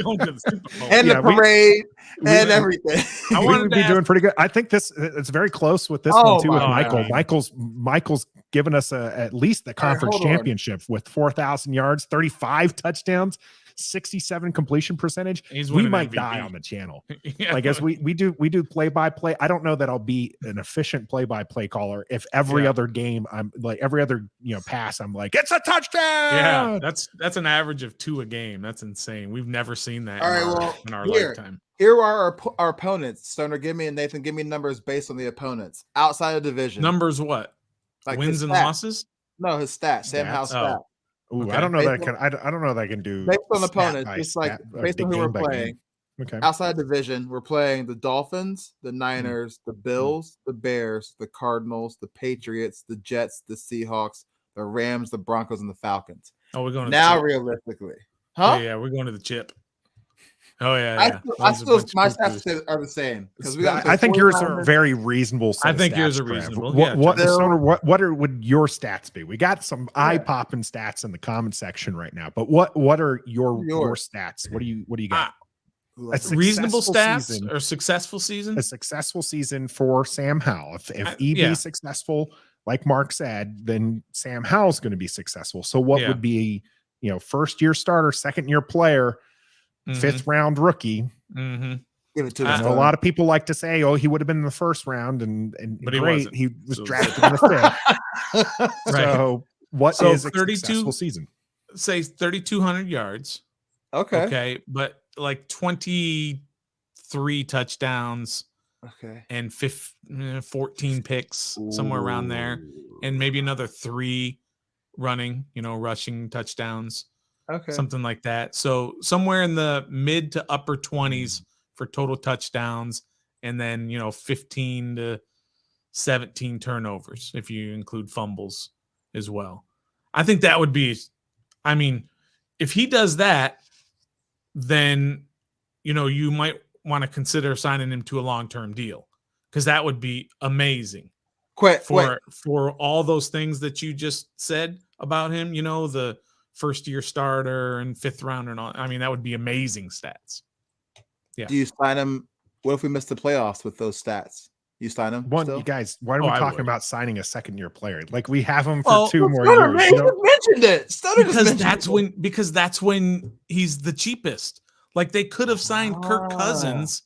S2: going to the Super Bowl.
S3: And the parade and everything.
S1: We would be doing pretty good. I think it's very close with this one too. With Michael, Michael's given us at least the conference championship with 4,000 yards, 35 touchdowns, 67 completion percentage. We might die on the channel. Like as we do play by play. I don't know that I'll be an efficient play by play caller if every other game I'm like every other pass I'm like it's a touchdown.
S2: Yeah, that's an average of 2 a game. That's insane. We've never seen that in our lifetime.
S3: Here are our opponents. Stoner, give me and Nathan, give me numbers based on the opponents outside of division.
S2: Numbers what? Like wins and losses?
S3: No, his stats. Sam Howell's stat.
S1: Ooh, okay. I don't know that I can. I don't know that I can do
S3: based on opponents. Just like based on who we're playing.
S1: Okay.
S3: Outside division, we're playing the Dolphins, the Niners, the Bills, the Bears, the Cardinals, the Patriots, the Jets, the Seahawks, the Rams, the Broncos, and the Falcons.
S2: Oh, we're going to
S3: now realistically, huh?
S2: Yeah, we're going to the chip. Oh yeah.
S3: I still my stats are the same because
S1: I think yours are very reasonable.
S2: I think yours are reasonable.
S1: What would your stats be? We got some eye popping stats in the comment section right now, but what are your stats? What do you got?
S2: Reasonable stats or successful season?
S1: A successful season for Sam Howell. If EB is successful, like Mark said, then Sam Howell's going to be successful. So what would be first year starter, second year player? Fifth round rookie.
S3: Give it to
S1: a lot of people like to say, "Oh, he would have been in the first round," but he was drafted in the fifth.
S2: Right.
S1: So, what is a
S2: 32
S1: successful season?
S2: Say 3,200 yards.
S3: Okay,
S2: but like 23 touchdowns.
S3: Okay,
S2: and 14 picks somewhere around there, and maybe another 3 rushing touchdowns.
S3: Okay.
S2: Something like that. So somewhere in the mid to upper 20s for total touchdowns, and then 15 to 17 turnovers if you include fumbles as well. I think that would be, if he does that, then you might want to consider signing him to a long-term deal, because that would be amazing. For all those things that you just said about him, the first year starter and 5th rounder and all. That would be amazing stats. Yeah.
S3: Do you sign him? What if we miss the playoffs with those stats? You sign him?
S1: You guys, why are we talking about signing a second year player? Like we have him for 2 more years.
S3: Mentioned it.
S2: Because that's when he's the cheapest. Like they could have signed Kirk Cousins,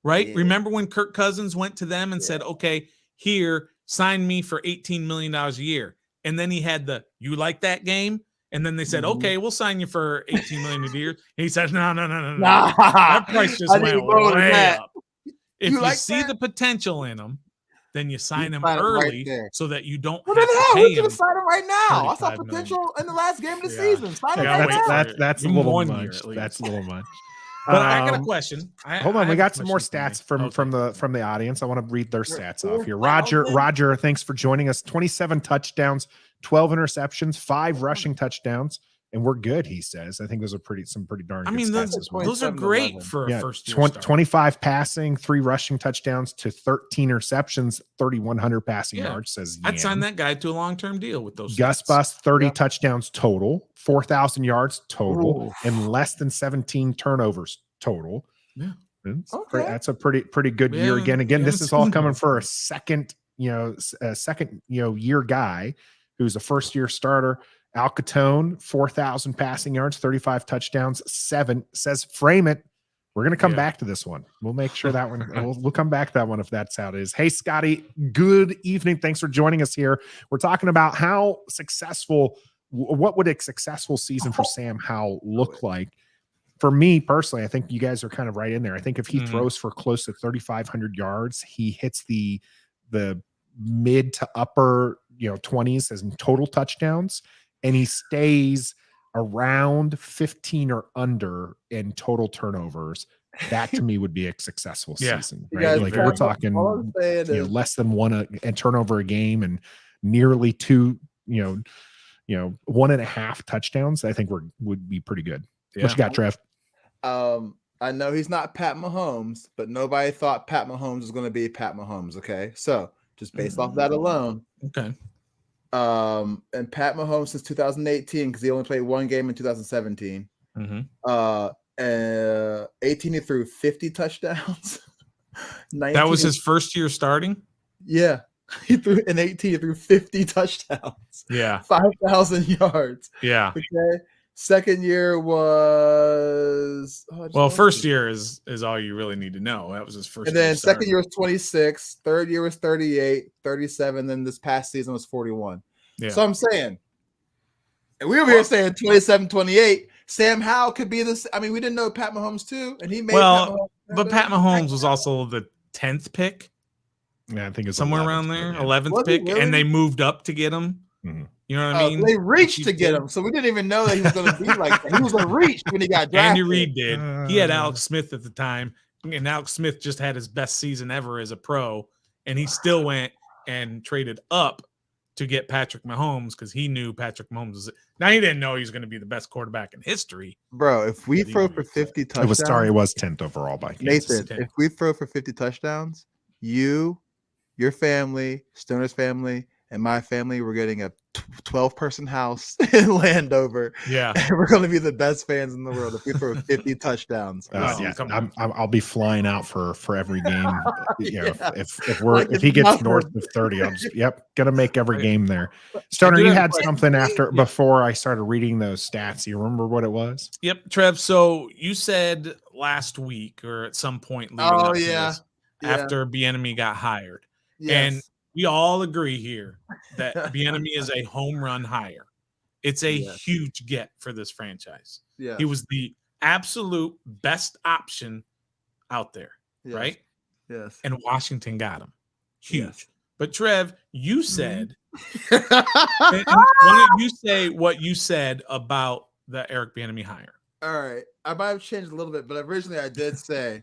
S2: right? Yeah. Remember when Kirk Cousins went to them and said, "Okay, here, sign me for $18 million a year," and then he had you like that game. And then they said, "Okay, we'll sign you for $18 million a year." And he said, "No. That price just went way up." If you see the potential in him, then you sign him early so that you don't have to pay him.
S3: We're sign him right now. I saw potential in the last game of the season. Sign him right now.
S1: That's a little much. That's a little much.
S2: But I got a question.
S1: Hold on, we
S2: have
S1: got
S2: a
S1: some more
S2: question
S1: stats
S2: for you.
S1: from the audience. I want to read their stats off here.
S3: 4,000?
S1: Roger, thanks for joining us. 27 touchdowns, 12 interceptions, 5 rushing touchdowns, and we're good. He says. I think those are some pretty darn.
S2: I
S1: good
S2: mean,
S1: stats as well.
S2: those are
S3: 27 to
S2: great
S3: 11.
S2: for a
S1: Yeah,
S2: first year
S1: 25 passing, 3 rushing touchdowns to 13 receptions, 3,100 passing yards. Says
S2: I'd
S1: Yam.
S2: sign that guy to a long-term deal with those.
S1: Gus
S2: stats.
S1: Bus 30
S3: Yep.
S1: touchdowns total, 4,000 yards total,
S3: Ooh.
S1: and less than 17 turnovers total.
S2: Yeah.
S3: Okay.
S1: That's a pretty good
S2: We
S1: year.
S2: haven't-
S1: Again,
S2: we
S1: this
S2: haven't
S1: is all
S2: seen
S1: coming
S2: those
S1: for a
S2: things.
S1: second year guy who's a first year starter. Alcatone, 4,000 passing yards, 35 touchdowns, 7 says frame it. We're going to come back to this one. We'll make sure that one, we'll come back to that one if that's how it is. Hey, Scotty, good evening. Thanks for joining us here. We're talking about what would a successful season for Sam Howell look like? For me personally, I think you guys are kind of right in there. I think if he throws for close to 3,500 yards, he hits the mid to upper 20s as in total touchdowns, and he stays around 15 or under in total turnovers. That to me would be a successful season.
S3: You
S1: Right?
S3: guys
S1: Like
S2: very
S1: we're
S2: good.
S1: talking
S3: All I'm saying is,
S1: less than a turnover a game and nearly 2 1.5 touchdowns. I think would be pretty good. What you got, Trev?
S3: I know he's not Pat Mahomes, but nobody thought Pat Mahomes was going to be Pat Mahomes. Okay, so just based off that alone,
S2: Okay.
S3: And Pat Mahomes since 2018 because he only played 1 game in 2017.
S2: Mm-hmm.
S3: 18 he threw 50 touchdowns. 19,
S2: That was his first year starting.
S3: Yeah, he threw in 18. He threw 50 touchdowns.
S2: Yeah.
S3: 5,000 yards.
S2: Yeah.
S3: Okay. Second year was
S2: First year is all you really need to know. That was his first.
S3: And then
S2: year
S3: second
S2: starting.
S3: year was 26, third year was 38, 37, then this past season was 41.
S2: Yeah.
S3: So I'm saying, and we were here saying 27, 28. Sam Howell could be this. I mean, we didn't know Pat Mahomes too, and he made Pat Mahomes.
S2: But Pat Mahomes was also the 10th pick.
S1: Yeah, I think it's
S2: somewhere around there, 11th
S3: Was he
S2: pick,
S3: really?
S2: and they moved up to get him.
S1: Mhm.
S2: You know what I mean?
S3: They reached to get him, so we didn't even know that he was going to be like that. He was a reach when he got drafted.
S2: Andy Reid did. He had Alex Smith at the time, and Alex Smith just had his best season ever as a pro, and he still went and traded up to get Patrick Mahomes because he knew Patrick Mahomes was. Now he didn't know he was going to be the best quarterback in history.
S3: Bro, if we
S2: But he
S3: throw
S2: knew
S3: for
S2: he was
S3: 50
S1: It
S3: touchdowns,
S1: was 10th overall by
S3: Nathan,
S2: Kansas.
S3: if we throw for 50 touchdowns, you, your family, Stoner's family, and my family, we're getting a 12-person house in Landover.
S2: Yeah.
S3: And we're going to be the best fans in the world if we throw 50 touchdowns.
S1: Yeah,
S2: come on.
S1: I'll be flying out for every game.
S3: Yeah.
S1: If he gets north of 30, I'm just gonna make every game there. Stoner,
S2: do
S1: you
S2: have a
S1: had
S2: question.
S1: something before I started reading those stats. You remember what it was?
S2: Yep, Trev. So you said last week or at some point leading up to this, after Bieniemy got hired. And we all agree here that Bieniemy is a home run hire. It's a huge get for this franchise.
S3: Yeah.
S2: He was the absolute best option out there, right?
S3: Yes.
S2: And Washington got him. Huge.
S3: Yes.
S2: But Trev, you said, and why don't you say what you said about the Eric Bieniemy hire?
S3: All right. I might have changed a little bit, but originally I did say,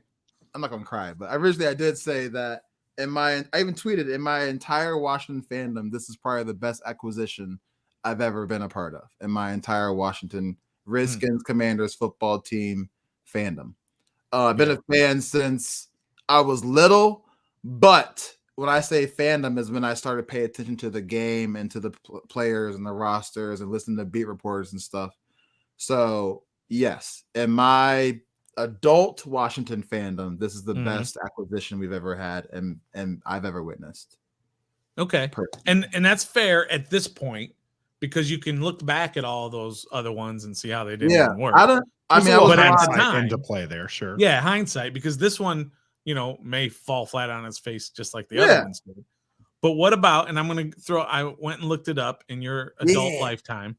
S3: I'm not going to cry, but originally I did say that I even tweeted in my entire Washington fandom, this is probably the best acquisition I've ever been a part of in my entire Washington Redskins Commanders football team fandom. I've been a fan since I was little, but when I say fandom is when I started paying attention to the game and to the players and the rosters and listening to beat reporters and stuff. So yes, in my adult Washington fandom, this is the best acquisition we've ever had and I've ever witnessed.
S2: Okay. And that's fair at this point because you can look back at all those other ones and see how they didn't even work.
S3: I was
S2: but at the
S1: hindsight
S2: time,
S1: into play there, sure.
S2: Yeah, hindsight, because this one, may fall flat on its face just like the other ones did. But what about, and I'm going to I went and looked it up in your adult lifetime.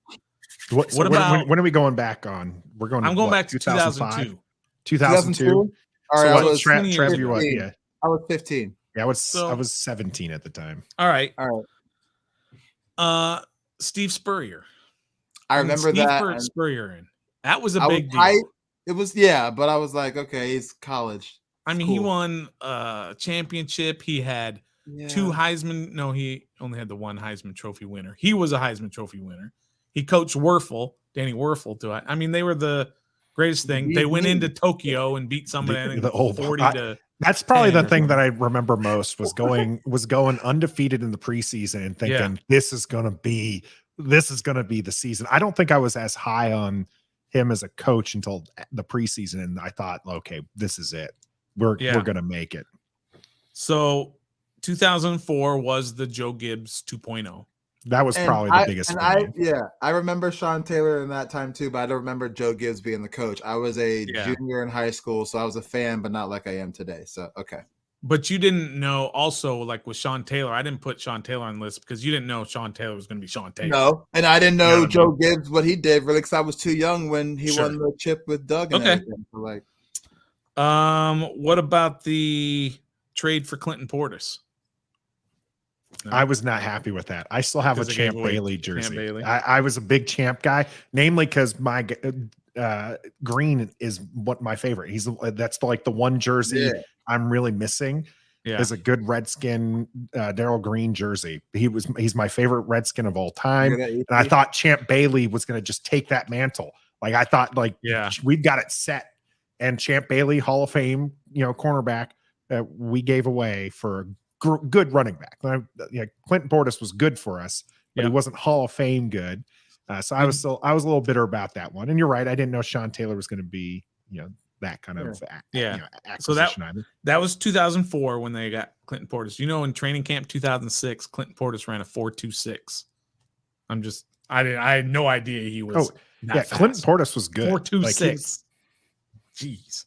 S1: What about when are we going back on? I'm
S2: going back to 2002.
S1: 2002.
S3: All right,
S2: So
S3: I was
S1: Trev,
S2: you're
S1: what?
S3: 15.
S1: Yeah.
S3: I was 15.
S1: Yeah, I was 17 at the time.
S2: All right. Steve Spurrier.
S3: I remember
S2: Steve
S3: that.
S2: Spurrier in. That was a big deal.
S3: It was, yeah, but I was like, okay, he's college.
S2: I
S3: It's
S2: mean, he
S3: cool.
S2: won a championship. He had
S3: Yeah.
S2: 2 Heisman. No, he only had the 1 Heisman Trophy winner. He was a Heisman Trophy winner. He coached Danny Werfel. I mean, they were the greatest thing. They went into Tokyo and beat somebody. I think
S1: The old
S2: 40 to.
S1: That's probably
S2: 10
S1: the
S2: or
S1: thing that
S2: something.
S1: I remember most was going undefeated in the preseason and thinking this is gonna be the season. I don't think I was as high on him as a coach until the preseason, and I thought, okay, this is it. We're gonna make it.
S2: So 2004 was the Joe Gibbs 2.0.
S1: That was probably the biggest thing.
S3: I remember Sean Taylor in that time too, but I don't remember Joe Gibbs being the coach. I was a junior in high school, so I was a fan, but not like I am today. So okay.
S2: But you didn't know also, like with Sean Taylor, I didn't put Sean Taylor on the list because you didn't know Sean Taylor was going to be Sean Taylor.
S3: No, and I didn't know Joe Gibbs, what he did, really, because I was too young when he won the chip with Doug and everything. So like,
S2: what about the trade for Clinton Portis? No.
S1: I was not happy with that. I still have a Champ Bailey jersey.
S2: Champ Bailey.
S1: I was a big Champ guy, namely because my green is what my favorite. That's like the one jersey I'm really missing. Is a good Redskin Darryl Green jersey. He's my favorite Redskin of all time. And I thought Champ Bailey was going to just take that mantle. Like I thought, we've got it set. And Champ Bailey, Hall of Fame, cornerback that we gave away for good running back. Clinton Portis was good for us, but he wasn't Hall of Fame good. So I was a little bitter about that one. And you're right, I didn't know Sean Taylor was going to be, that kind of
S2: So
S1: acquisition.
S2: that was 2004 when they got Clinton Portis. In training camp 2006, Clinton Portis ran a 4.26. I had no idea he was. Fast.
S1: Clinton Portis was good.
S2: 4.26. Jeez.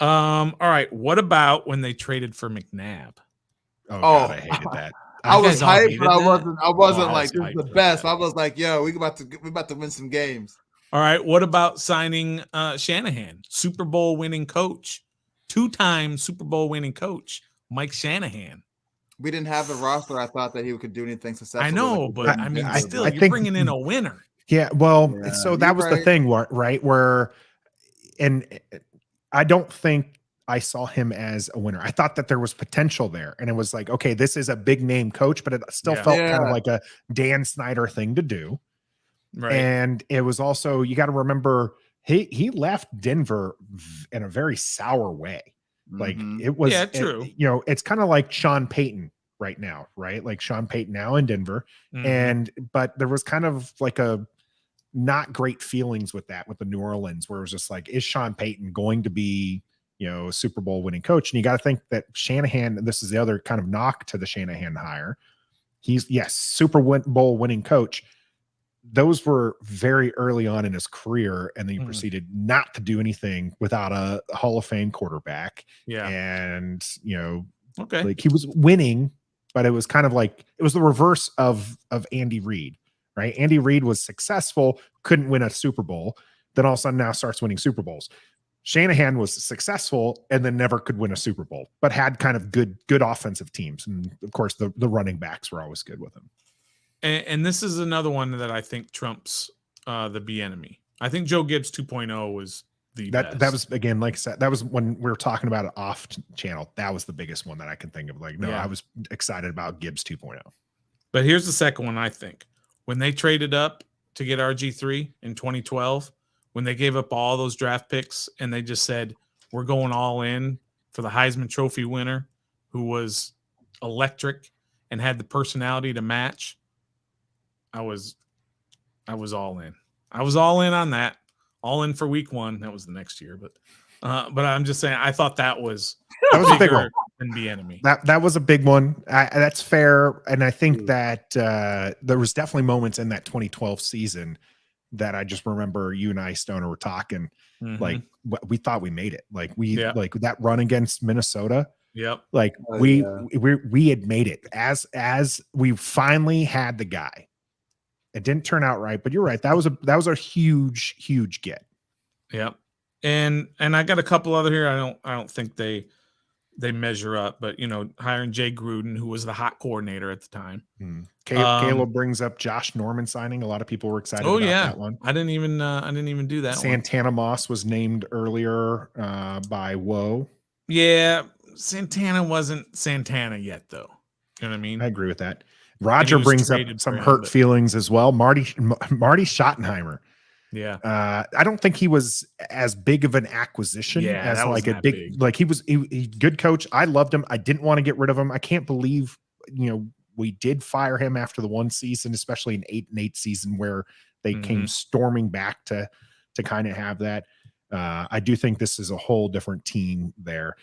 S2: All right. What about when they traded for McNabb?
S1: Oh, God, I hated that.
S3: I was hyped, but I wasn't
S2: like
S3: this is the best. I was like, yo, we're about to win some games.
S2: All right. What about signing Shanahan, Super Bowl winning coach, 2-time Super Bowl winning coach, Mike Shanahan?
S3: We didn't have the roster. I thought that he could do anything successful.
S2: I know, but you're bringing in a winner.
S1: Yeah. Well, so that was the thing, right? Where, and I don't think I saw him as a winner. I thought that there was potential there, and it was like, okay, this is a big name coach, but it still felt kind of like a Dan Snyder thing to do.
S2: Right.
S1: And it was also, you got to remember, he left Denver in a very sour way. Like it was,
S2: true.
S1: It's kind of like Sean Payton right now, right? Like Sean Payton now in Denver. But there was kind of like a not great feelings with that, with the New Orleans, where it was just like, is Sean Payton going to be, Super Bowl winning coach? And you got to think that Shanahan, this is the other kind of knock to the Shanahan hire. He's Super Bowl winning coach. Those were very early on in his career, and then he proceeded not to do anything without a Hall of Fame quarterback.
S2: Yeah.
S1: And,
S2: okay.
S1: Like he was winning, but it was kind of like, it was the reverse of Andy Reid, right? Andy Reid was successful, couldn't win a Super Bowl, then all of a sudden now starts winning Super Bowls. Shanahan was successful and then never could win a Super Bowl, but had kind of good offensive teams. And of course, the running backs were always good with him.
S2: And this is another one that I think trumps the Bieniemy. I think Joe Gibbs 2.0 was the best.
S1: That was, again, like I said, that was when we were talking about it off channel. That was the biggest one that I can think of. I was excited about Gibbs 2.0.
S2: But here's the second one, I think. When they traded up to get RG3 in 2012, when they gave up all those draft picks and they just said, we're going all in for the Heisman Trophy winner, who was electric and had the personality to match, I was all in. I was all in on that. All in for week 1. That was the next year, but I'm just saying, I thought that was
S1: a big one
S2: than Bieniemy.
S1: That was a big one. That's fair, and I think that there was definitely moments in that 2012 season that I just remember you and I, Stoner, were talking. Like we thought we made it. Like like that run against Minnesota.
S2: Yep.
S1: Like we had made it as we finally had the guy. It didn't turn out right, but you're right. That was a huge get.
S2: Yep. And I got a couple other here. I don't think they they measure up. But hiring Jay Gruden, who was the hot coordinator at the time.
S1: Caleb brings up Josh Norman signing. A lot of people were excited about that one.
S2: I didn't even do that.
S1: Santana Moss was named earlier by Woe.
S2: Yeah, Santana wasn't Santana yet, though. You know what I mean?
S1: I agree with that. Roger brings up some hurt feelings as well. Marty Schottenheimer.
S2: Yeah.
S1: I don't think he was as big of an acquisition as like a big, like he good coach. I loved him. I didn't want to get rid of him. I can't believe, we did fire him after the one season, especially an 8-8 season where they came storming back to kind of have that. I do think this is a whole different team there.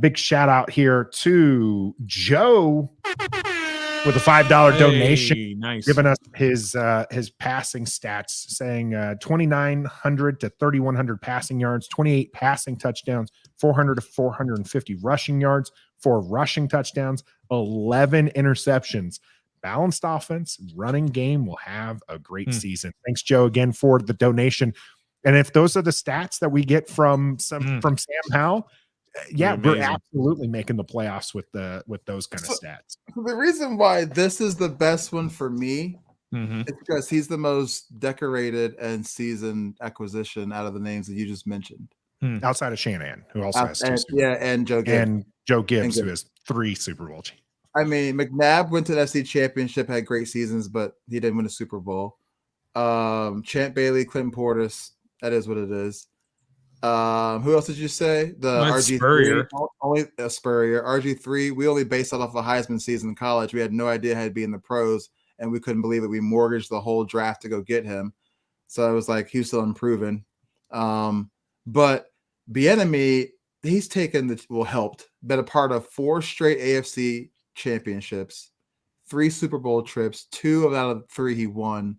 S1: Big shout out here to Joe with a $5 donation,
S2: nice,
S1: giving us his passing stats, saying 2,900 to 3,100 passing yards, 28 passing touchdowns, 400 to 450 rushing yards, 4 rushing touchdowns, 11 interceptions. Balanced offense, running game will have a great season. Thanks, Joe, again for the donation. And if those are the stats that we get from Sam Howell, we're absolutely making the playoffs with those kind of stats.
S3: The reason why this is the best one for me is because he's the most decorated and seasoned acquisition out of the names that you just mentioned.
S1: Outside of Shanahan, who also has 2
S3: and Joe Gibbs.
S1: And Joe Gibbs, who has 3 Super Bowl champions.
S3: I mean, McNabb went to the FC Championship, had great seasons, but he didn't win a Super Bowl. Champ Bailey, Clinton Portis, that is what it is. Who else did you say? The RG3,
S2: Spurrier.
S3: Only Spurrier. RG3, we only based that off a Heisman season in college. We had no idea how to be in the pros, and we couldn't believe it. We mortgaged the whole draft to go get him. So it was like he was still improving. But Bieniemy, he's helped, been a part of 4 straight AFC championships, 3 Super Bowl trips, 2 out of 3 he won.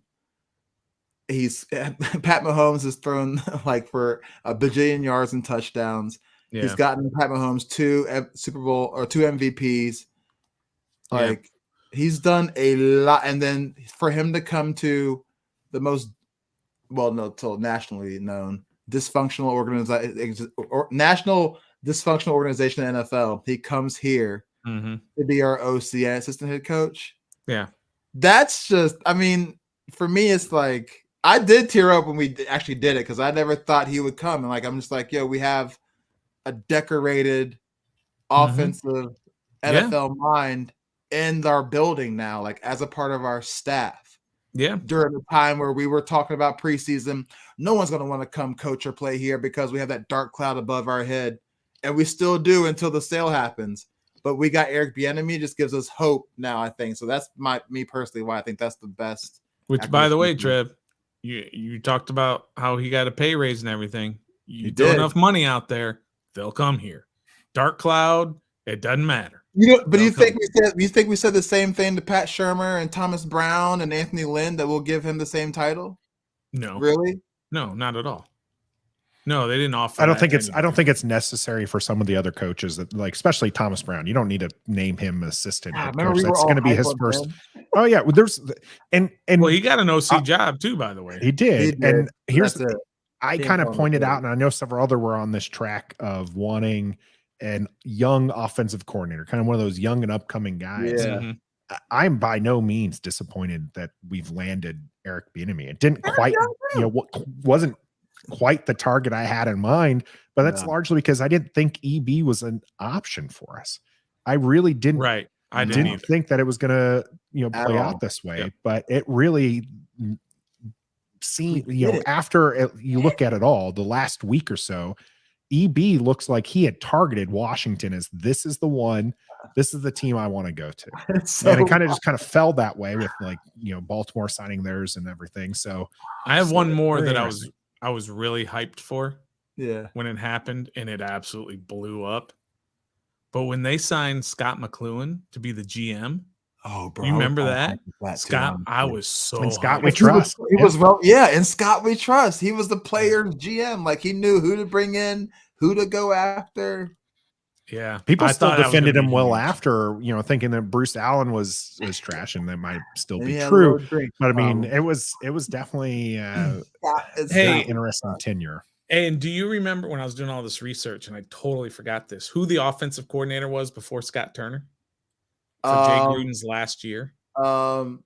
S3: Pat Mahomes has thrown like for a bajillion yards and touchdowns. Yeah. He's gotten Pat Mahomes 2 Super Bowl or 2 MVPs. Like he's done a lot. And then for him to come to the most, nationally known dysfunctional national dysfunctional organization in the NFL, he comes here to be our OC and assistant head coach.
S2: Yeah.
S3: That's just, I mean, for me, it's like, I did tear up when we actually did it because I never thought he would come. And like, I'm just like, we have a decorated offensive NFL mind in our building now, like as a part of our staff.
S2: Yeah.
S3: During the time where we were talking about preseason, no one's going to want to come coach or play here because we have that dark cloud above our head. And we still do until the sale happens. But we got Eric Bieniemy, just gives us hope now, I think. So that's me personally why I think that's the best.
S2: Which, by the way, Trev, you talked about how he got a pay raise and everything. You throw enough money out there, they'll come here. Dark cloud, it doesn't matter.
S3: But you think we said the same thing to Pat Shurmur and Thomas Brown and Anthony Lynn that we'll give him the same title?
S2: No.
S3: Really?
S2: No, not at all. No, they didn't offer.
S1: I don't think it's necessary for some of the other coaches that, like, especially Thomas Brown. You don't need to name him assistant head coach. That's going to be his first. Oh yeah, well, well,
S2: he got an OC job too, by the way.
S1: He did. And here's I kind of pointed out, and I know several other were on this track of wanting an young offensive coordinator, kind of one of those young and upcoming guys.
S3: Yeah.
S1: I'm by no means disappointed that we've landed Eric Bieniemy. It didn't quite, wasn't quite the target I had in mind, but that's largely because I didn't think EB was an option for us. I really didn't.
S2: Right. I
S1: didn't think that it was going to, play out this way, but it really seemed, after you look at it all, the last week or so, EB looks like he had targeted Washington as this is the one, this is the team I want to go to. And it kind of fell that way with Baltimore signing theirs and everything. So
S2: I have one more that I was really hyped for.
S3: Yeah.
S2: When it happened, and it absolutely blew up. But when they signed Scott McCloughan to be the GM,
S3: oh, bro,
S2: you remember that? Scott, I was so
S1: and Scott
S2: hyped.
S1: we trust.
S3: And Scott we trust. He was the player's GM. Like he knew who to bring in, who to go after.
S2: Yeah,
S1: people still defended him well after, thinking that Bruce Allen was trash, and that might still be true. But I mean, it was definitely an interesting tenure.
S2: And do you remember when I was doing all this research and I totally forgot this, who the offensive coordinator was before Scott Turner for Jay Gruden's last year?
S3: Come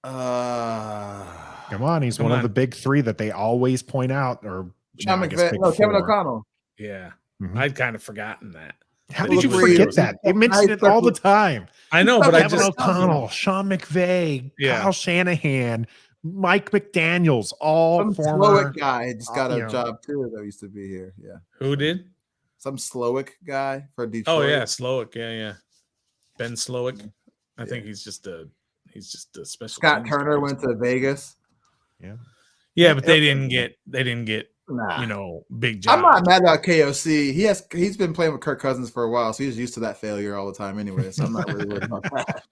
S1: on, he's one of the big three that they always point out. Or
S3: Sean
S1: I guess
S3: McVay,
S1: big
S3: Kevin
S1: four.
S3: O'Connell.
S2: Yeah.
S1: Mhm.
S2: I'd kind of forgotten that.
S1: How
S2: That
S1: did
S2: he
S1: you
S2: was
S1: forget
S2: good.
S1: that? It mentioned it all the time.
S2: I know, but I
S1: Kevin
S2: just
S1: O'Connell, Sean McVay,
S2: Yeah.
S1: Kyle Shanahan, Mike McDaniels, all
S3: Some
S1: former
S3: Slowick guy just got
S1: you
S3: a
S1: know.
S3: job too that used to be here. Yeah.
S2: Who did?
S3: Some Slowick guy for Detroit.
S2: Oh yeah, Slowick. Yeah. Ben Slowick. I think he's just a special.
S3: Scott
S2: teams
S3: Turner
S2: guy.
S3: went to Vegas.
S2: Yeah, but they didn't get
S3: Nah.
S2: big jobs.
S3: I'm not mad about KOC. He's been playing with Kirk Cousins for a while, so he's used to that failure all the time anyway. So I'm not really worried about that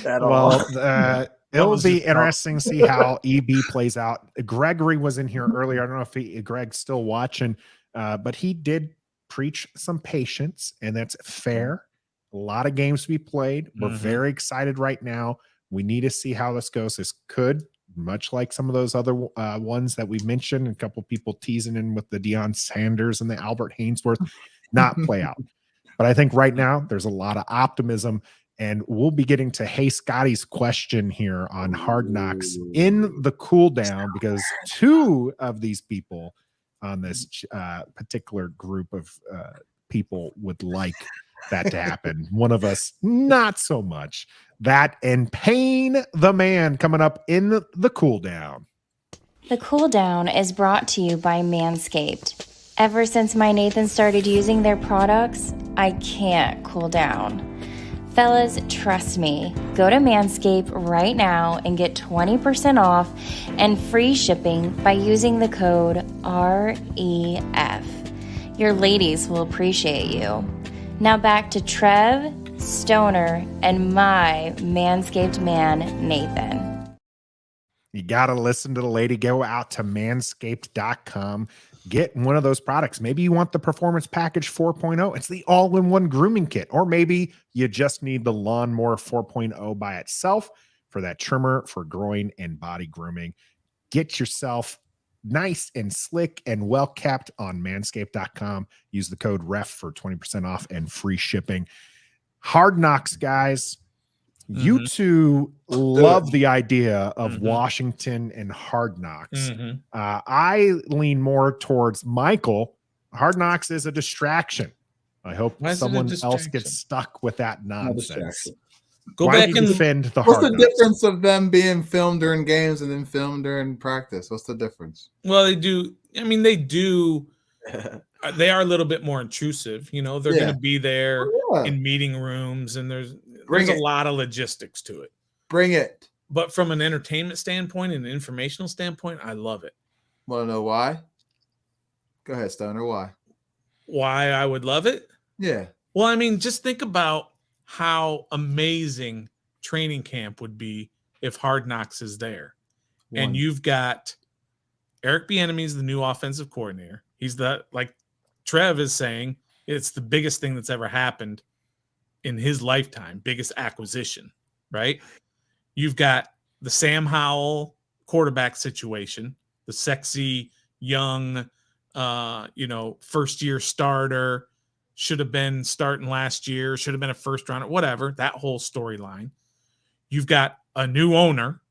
S3: at all.
S1: Well, it'll be interesting to see how EB plays out. Gregory was in here earlier. I don't know if Greg's still watching, but he did preach some patience, and that's fair. A lot of games to be played. We're very excited right now. We need to see how this goes. This could, much like some of those other ones that we mentioned, a couple people teasing in with the Deion Sanders and the Albert Hainsworth, not play out. But I think right now there's a lot of optimism, and we'll be getting to Hey Scotty's question here on Hard Knocks in the cool down, because two of these people on this particular group of people would like that to happen. One of us, not so much. That and Payne the Man coming up in the cool down.
S6: The cool down is brought to you by Manscaped. Ever since my Nathan started using their products, I can't cool down. Fellas, trust me. Go to Manscaped right now and get 20% off and free shipping by using the code REF. Your ladies will appreciate you. Now back to Trev, Stoner, and my Manscaped man, Nathan.
S1: You got to listen to the lady. Go out to manscaped.com. Get one of those products. Maybe you want the Performance Package 4.0. It's the all-in-one grooming kit. Or maybe you just need the Lawnmower 4.0 by itself for that trimmer for groin and body grooming. Get yourself nice and slick and well kept on manscaped.com. Use the code REF for 20% off and free shipping. Hard Knocks, guys. You two love the idea of Washington and Hard Knocks. I lean more towards Michael. Hard Knocks is a distraction. I hope someone else gets stuck with that nonsense.
S2: Go
S1: Why
S2: back
S1: do
S2: and
S1: you defend the
S3: What's
S1: Hard
S3: the
S1: Knocks?
S3: difference of them being filmed during games and then filmed during practice? What's the difference?
S2: Well, they do. I mean, they do. They are a little bit more intrusive. You know, they're going to be there in meeting rooms, and there's a lot of logistics to it.
S3: Bring it.
S2: But from an entertainment standpoint and an informational standpoint, I love it.
S3: Want to know why? Go ahead, Stoner. Why?
S2: Why I would love it?
S3: Yeah.
S2: Well, I mean, just think about how amazing training camp would be if Hard Knocks is there. And you've got Eric Bieniemy is the new offensive coordinator. He's like Trev is saying, it's the biggest thing that's ever happened in his lifetime, biggest acquisition, right? You've got the Sam Howell quarterback situation, the sexy, young, first-year starter, should have been starting last year, should have been a first rounder, whatever, that whole storyline. You've got a new owner.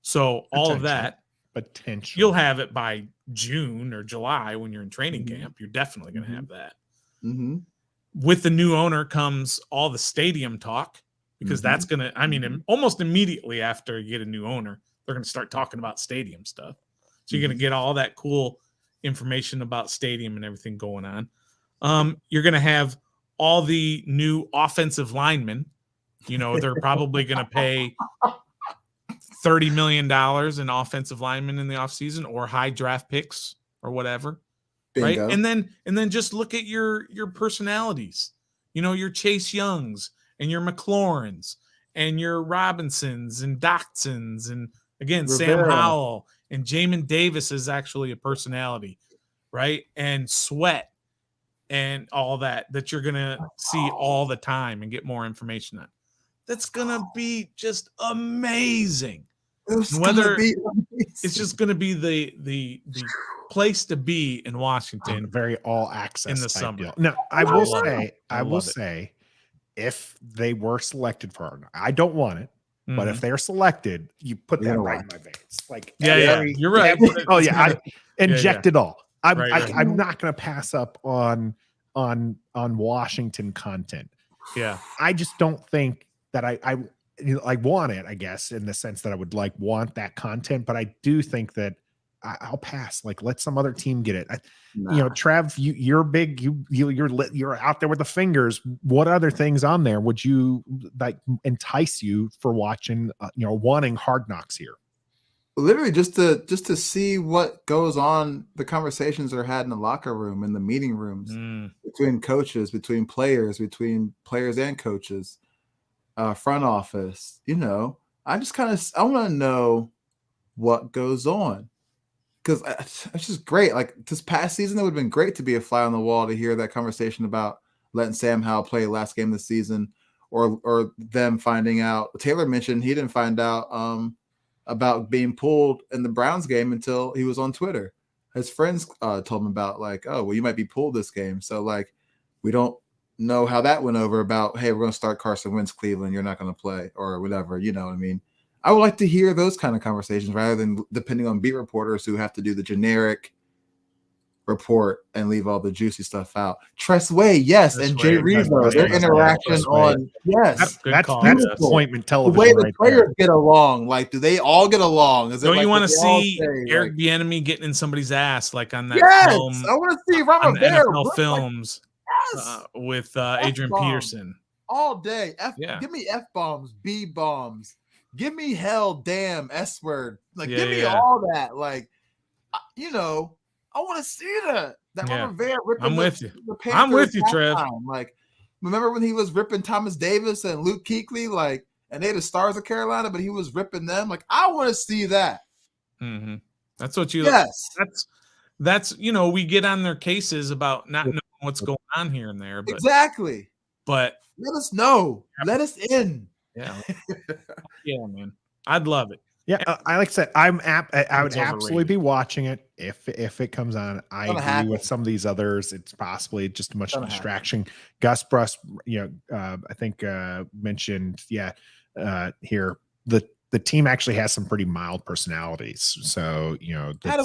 S2: So all of that,
S1: potential,
S2: you'll have it by June or July when you're in training camp. You're definitely going to have that. With the new owner comes all the stadium talk, because that's going to, I mean, almost immediately after you get a new owner, they're going to start talking about stadium stuff. So you're going to get all that cool information about stadium and everything going on. You're going to have all the new offensive linemen. You know, they're probably going to pay $30 million in offensive linemen in the offseason, or high draft picks or whatever.
S3: Bingo.
S2: Right. And then just look at your personalities, you know, your Chase Youngs and your McLaurins and your Robinsons and Dotsons. And again,
S3: Rivera.
S2: Sam Howell and Jamin Davis is actually a personality, right? And Sweat and all that you're going to see all the time and get more information on. That's going to be just amazing. Whether it's just going to be the place to be in Washington,
S1: very all access
S2: in the
S1: type
S2: summer.
S1: deal. No, I will say, if they were selected for it, I don't want it, but if they're selected, you put that right in my veins. Like,
S2: you're right.
S1: Inject it all.
S2: Right.
S1: I'm not going to pass up on Washington content.
S2: Yeah,
S1: I just don't think that I want it, I guess, in the sense that I would want that content, but I do think that I'll pass. Like, let some other team get it. Trav, you're big. You're out there with the fingers. What other things on there would you entice you for watching? Wanting Hard Knocks here.
S3: Literally, just to see what goes on, the conversations that are had in the locker room, in the meeting rooms, between coaches, between players and coaches, front office. I just I want to know what goes on, because it's just great. Like, this past season, it would have been great to be a fly on the wall to hear that conversation about letting Sam Howell play last game of the season, or them finding out. Taylor mentioned he didn't find out about being pulled in the Browns game until he was on Twitter. His friends told him about, like, oh, well, you might be pulled this game. So, like, we don't know how that went over about, hey, we're going to start Carson Wentz Cleveland. You're not going to play, or whatever. You know what I mean? I would like to hear those kind of conversations rather than depending on beat reporters who have to do the generic report and leave all the juicy stuff out. Tress Way, yes, and Jay Revo, their interaction on, yes.
S1: That's appointment television.
S3: The way the players get along, like, do they all get along?
S2: Don't you want to see Eric Bieniemy getting in somebody's ass, like on that film?
S3: I want to see Ron Rivera
S2: NFL films with Adrian Peterson
S3: all day. Give me F-bombs, B-bombs. Give me hell, damn, S-word. Like, give me all that. Like, I want to see that. Ron Rivera ripping
S2: I'm with you. I'm with you, Trev.
S3: Like, remember when he was ripping Thomas Davis and Luke Kuechly, like, and they the stars of Carolina, but he was ripping them. Like, I want to see that.
S2: Mm-hmm. That's what you.
S3: Yes.
S2: That's we get on their cases about not knowing what's going on here and there. But,
S3: exactly.
S2: But
S3: let us know. Let us in.
S2: Yeah. Yeah, man. I'd love it.
S1: Yeah, like I said, I would absolutely be watching it if it comes on. I agree with some of these others. It's possibly just too much distraction. Gus Bruss, I think mentioned, here the team actually has some pretty mild personalities. So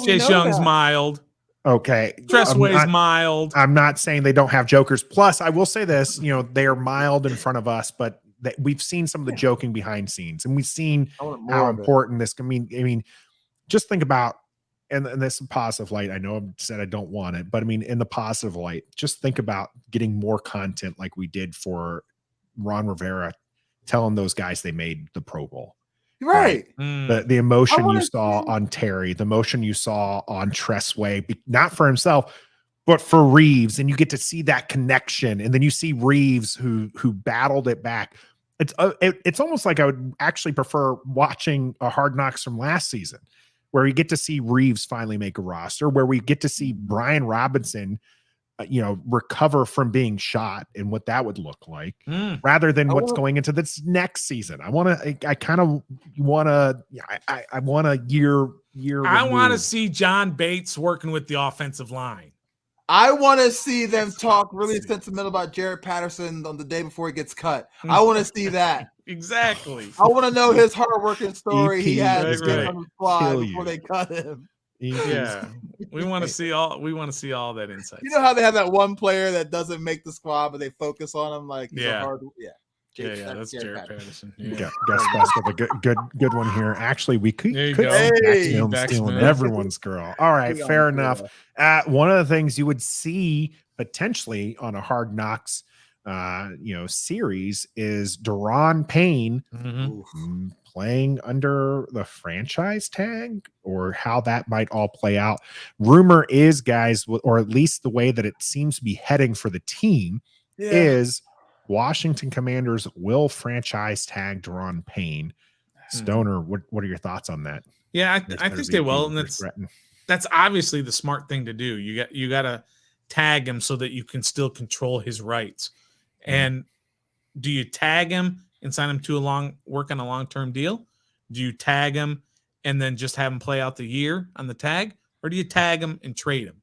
S2: Chase Young's mild.
S1: Okay,
S2: Tressway's mild.
S1: I'm not saying they don't have jokers. Plus, I will say this: they are mild in front of us, but we've seen some of the joking behind scenes, and we've seen how important this can mean. I mean, just think about, and this is positive light. I know I said I don't want it, but I mean, in the positive light, just think about getting more content like we did for Ron Rivera, telling those guys they made the Pro Bowl.
S3: Right.
S1: The emotion you saw on Terry, the emotion you saw on Tressway, not for himself, but for Reeves, and you get to see that connection, and then you see Reeves who battled it back. It's almost like I would actually prefer watching a Hard Knocks from last season, where we get to see Reeves finally make a roster, where we get to see Brian Robinson, recover from being shot and what that would look like, rather than what's going into this next season. I want a year.
S2: I want to see John Bates working with the offensive line.
S3: I want to see them talk really sentimental about Jared Patterson on the day before he gets cut. I want to see that.
S2: Exactly.
S3: I want to know his hard-working story he had
S2: right.
S3: on the fly before they cut him.
S2: Yeah, we want to see all that insight.
S3: You know how they have that one player that doesn't make the squad, but they focus on him like he's a hard.
S2: That's Jared Patterson.
S1: Yeah. Gus Bus with a good one here. Actually, we could stealing everyone's girl. All right, fair enough. One of the things you would see potentially on a Hard Knocks series is Daron Payne playing under the franchise tag, or how that might all play out. Rumor is, guys, or at least the way that it seems to be heading for the team is Washington Commanders will franchise tag Daron Payne. Stoner, what are your thoughts on that?
S2: Yeah, I think they will, and that's obviously the smart thing to do. You got to tag him so that you can still control his rights. And do you tag him and sign him to work on a long-term deal? Do you tag him and then just have him play out the year on the tag, or do you tag him and trade him?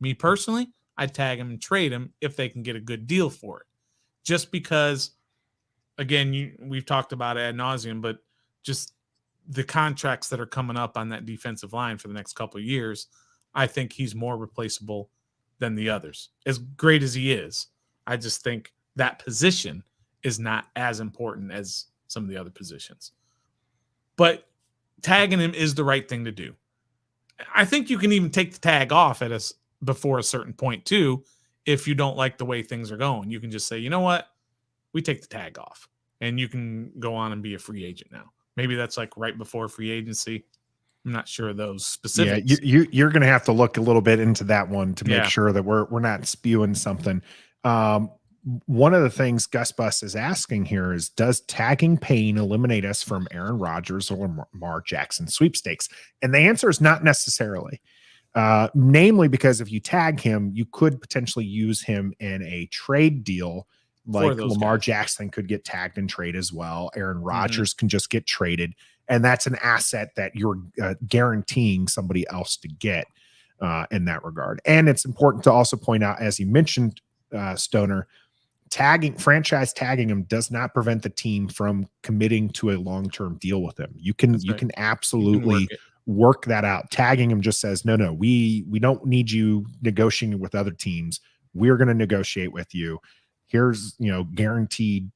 S2: Me personally, I'd tag him and trade him if they can get a good deal for it. Just because, again, we've talked about it ad nauseum, but just the contracts that are coming up on that defensive line for the next couple of years, I think he's more replaceable than the others. As great as he is, I just think that position is not as important as some of the other positions. But tagging him is the right thing to do. I think you can even take the tag off at us before a certain point too. If you don't like the way things are going, you can just say, you know what? We take the tag off and you can go on and be a free agent now. Maybe that's like right before free agency. I'm not sure of those specifics.
S1: Yeah, you're going to have to look a little bit into that one to make sure that we're not spewing something. One of the things Gus Bus is asking here is, does tagging Payne eliminate us from Aaron Rodgers or Lamar Jackson sweepstakes? And the answer is not necessarily. Namely, because if you tag him, you could potentially use him in a trade deal. Like Lamar Jackson could get tagged and trade as well. Aaron Rodgers can just get traded. And that's an asset that you're guaranteeing somebody else to get in that regard. And it's important to also point out, as you mentioned, Stoner, franchise tagging him does not prevent the team from committing to a long-term deal with him. You can absolutely work that out. Tagging him just says, no, we don't need you negotiating with other teams. We're going to negotiate with you. Here's, guaranteed,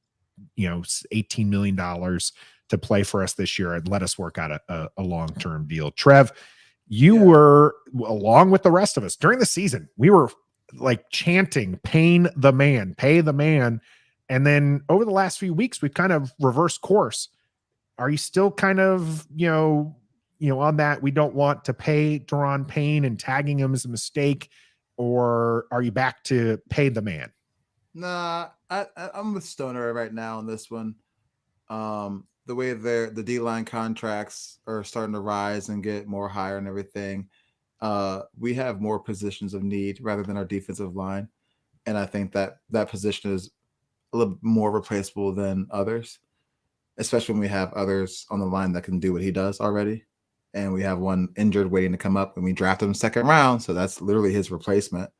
S1: $18 million to play for us this year, and let us work out a long-term deal. Trev, you were, along with the rest of us during the season, we were like chanting, pay the man. And then over the last few weeks, we've kind of reversed course. Are you still kind of, on that? We don't want to pay Daron Payne and tagging him is a mistake, or are you back to pay the man?
S3: Nah, I'm with Stoner right now on this one. The way the D-line contracts are starting to rise and get more higher and everything, we have more positions of need rather than our defensive line. And I think that position is a little more replaceable than others, especially when we have others on the line that can do what he does already. And we have one injured waiting to come up, and we draft him second round. So that's literally his replacement.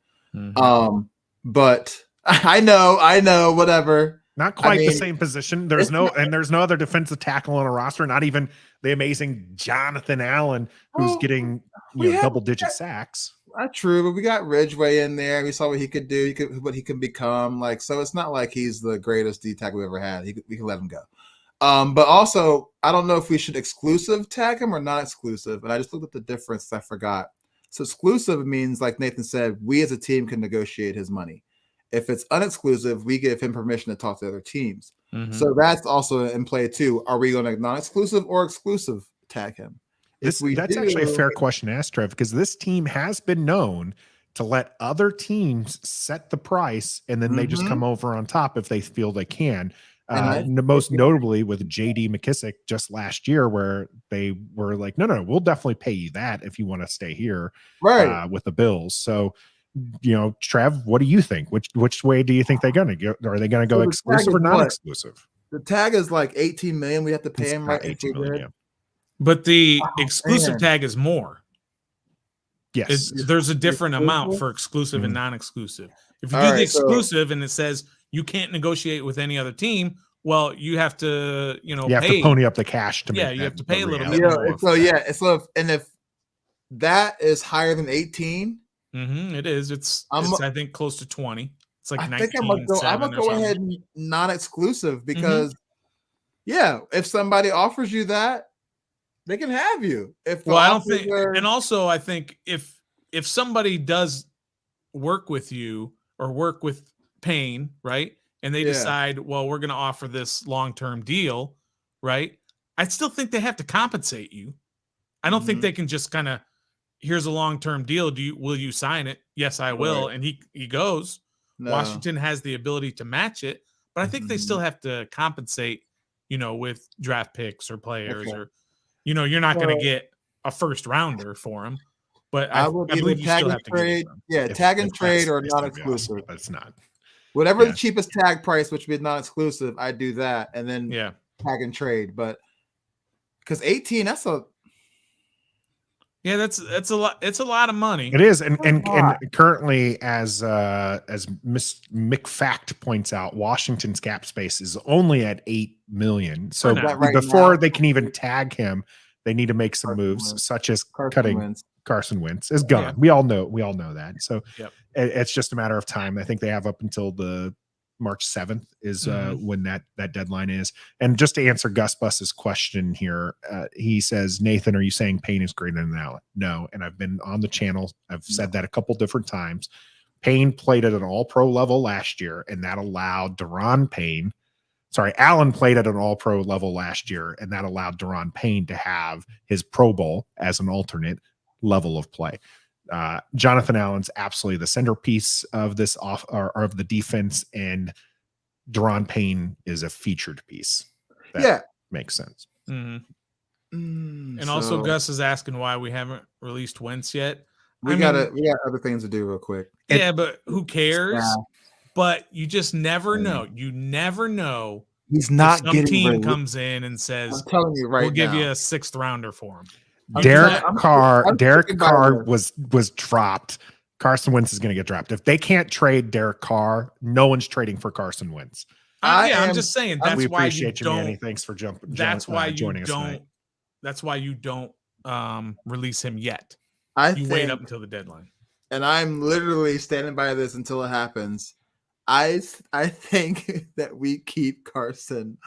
S3: But I know, whatever.
S1: Not quite the same position. There's no other defensive tackle on a roster, not even the amazing Jonathan Allen, who's getting double-digit sacks.
S3: Not true, but we got Ridgeway in there. We saw what he could do, what he can become. So it's not like he's the greatest D tackle we ever had. We can let him go. But also, I don't know if we should exclusive tag him or not exclusive. And I just looked at the difference. I forgot. So exclusive means, like Nathan said, we as a team can negotiate his money. If it's unexclusive, we give him permission to talk to other teams. So that's also in play too. Are we going to non-exclusive or exclusive tag him?
S1: That's actually a fair question to ask, Trev, because this team has been known to let other teams set the price, and then they just come over on top if they feel they can. Most notably with J.D. McKissick just last year, where they were like, no, we'll definitely pay you that if you want to stay here with the Bills. So, Trev, what do you think? Which way do you think they're going to go? Are they going to go exclusive or non-exclusive?
S3: The tag is like $18 million. We have to pay him, right? $18 million,
S1: yeah.
S2: But the exclusive tag is more.
S1: Yes.
S2: There's a different amount for exclusive and non-exclusive. If you do the exclusive and it says you can't negotiate with any other team, well, you have to,
S1: you have to pony up the cash to make
S2: you have to pay a little bit
S3: more. So and if that is higher than 18,
S2: it is. It's I think close to 20. It's like 19.
S3: I'm gonna go ahead and non-exclusive because if somebody offers you that, they can have you.
S2: I don't think, and also I think if somebody does work with you or work with Payne, right, and they decide, well, we're going to offer this long-term deal, right, I still think they have to compensate you. I don't think they can just kind of, here's a long-term deal. Will you sign it? Yes, I will. And he goes. No. Washington has the ability to match it, but I think they still have to compensate, with draft picks or players or. You're not going to get a first rounder for him, but I believe you still have to trade.
S3: Tag and trade or non-exclusive.
S1: That's not
S3: whatever the cheapest tag price, which would be non-exclusive. I do that and then tag and trade. But because 18,
S2: Yeah, that's a lot. It's a lot of money.
S1: It is, and currently, as Miss McFact points out, Washington's cap space is only at $8 million. So
S3: Right
S1: before
S3: now,
S1: they can even tag him, they need to make some
S3: Carson
S1: moves,
S3: Wentz.
S1: such as
S3: Carson
S1: cutting
S3: Wentz.
S1: Carson Wentz is gone.
S2: Yeah.
S1: We all know that. So
S2: Yep.
S1: it's just a matter of time. I think they have up until the March 7th is when that deadline is. And just to answer Gus Bus's question here, he says, Nathan, are you saying Payne is greater than Allen? No. And I've been on the channel. I've said that a couple different times. Payne played at an all-pro level last year, and that allowed Allen played at an all-pro level last year, and that allowed Deron Payne to have his Pro Bowl as an alternate level of play. Jonathan Allen's absolutely the centerpiece of this of the defense, and Deron Payne is a featured piece. That makes sense.
S2: And also, Gus is asking why we haven't released Wentz yet.
S3: We got other things to do real quick.
S2: Yeah, but who cares? But you just never know. You never know.
S3: He's not
S2: some
S3: getting
S2: team comes in and says,
S3: I'm telling you right
S2: we'll give
S3: now.
S2: you a 6th rounder for him.
S1: Derek Carr
S3: thinking
S1: was dropped. Carson Wentz is going to get dropped. If they can't trade Derek Carr, no one's trading for Carson Wentz.
S2: I'm just saying that's
S1: we
S2: why
S1: appreciate
S2: you
S1: you,
S2: don't.
S1: Manny. Thanks for joining
S2: That's why you
S1: us
S2: don't.
S1: tonight.
S2: That's why you don't release him yet.
S3: You
S2: wait up until the deadline.
S3: And I'm literally standing by this until it happens. I think that we keep Carson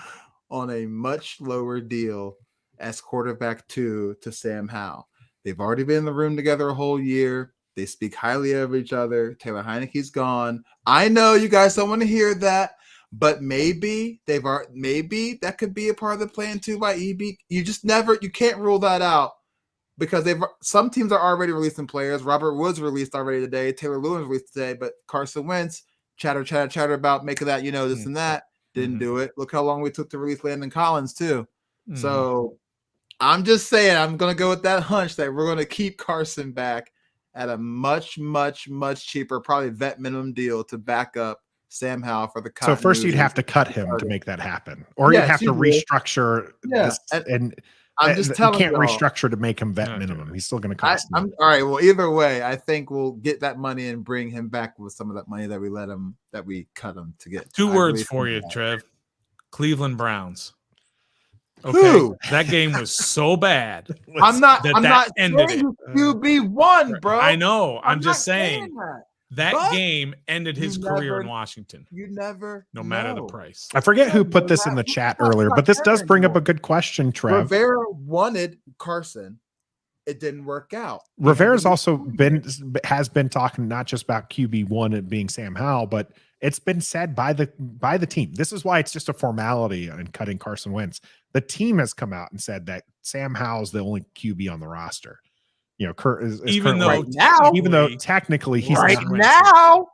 S3: on a much lower deal as quarterback 2 to Sam Howell. They've already been in the room together a whole year. They speak highly of each other. Taylor Heineke's gone. I know you guys don't want to hear that, but maybe that could be a part of the plan too by EB. You can't rule that out because some teams are already releasing players. Robert Woods released already today. Taylor Lewis released today, but Carson Wentz chatter about making that, this and that. Didn't do it. Look how long we took to release Landon Collins too. So I'm just saying, I'm going to go with that hunch that we're going to keep Carson back at a much, much, much cheaper, probably vet minimum deal to back up Sam Howell for the continuity.
S1: So first you'd have to cut him to make that happen, or you'd have to restructure this. And
S3: I'm just telling
S1: you can't
S3: y'all,
S1: restructure to make him vet minimum. He's still going to cost.
S3: All right. Well, either way, I think we'll get that money and bring him back with some of that money that we cut him to get.
S2: 2 words for you, Trev. Cleveland Browns. Okay,
S3: Who?
S2: That game was so bad.
S3: I'm not
S2: ended
S3: saying
S2: it.
S3: QB1, bro.
S2: I know. I'm
S3: not
S2: just saying that
S3: But
S2: game ended his career in Washington.
S3: You never
S2: no matter the price.
S1: I forget who put this in the chat earlier, but this does bring up a good question, Trev.
S3: Rivera wanted Carson. It didn't work out.
S1: Rivera's also has been talking not just about QB1 and being Sam Howell, but it's been said by the team. This is why it's just a formality in cutting Carson Wentz. The team has come out and said that Sam Howell's the only QB on the roster. Kurt is
S2: even
S1: though technically he's
S3: right
S1: not
S3: now.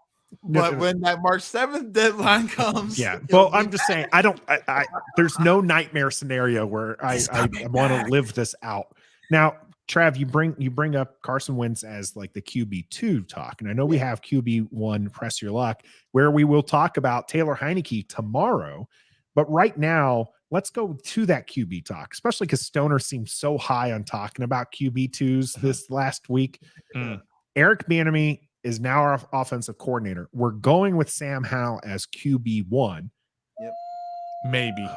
S3: But when that March 7th deadline comes,
S1: well, I'm just saying I there's no nightmare scenario where I want to live this out. Now, Trav, you bring up Carson Wentz as like the QB2 talk, and I know we have QB1 press your luck, where we will talk about Taylor Heineke tomorrow. But right now, let's go to that QB talk, especially because Stoner seems so high on talking about QB2s this last week. Eric Bieniemy is now our offensive coordinator. We're going with Sam Howell as QB1.
S3: Yep.
S2: Maybe.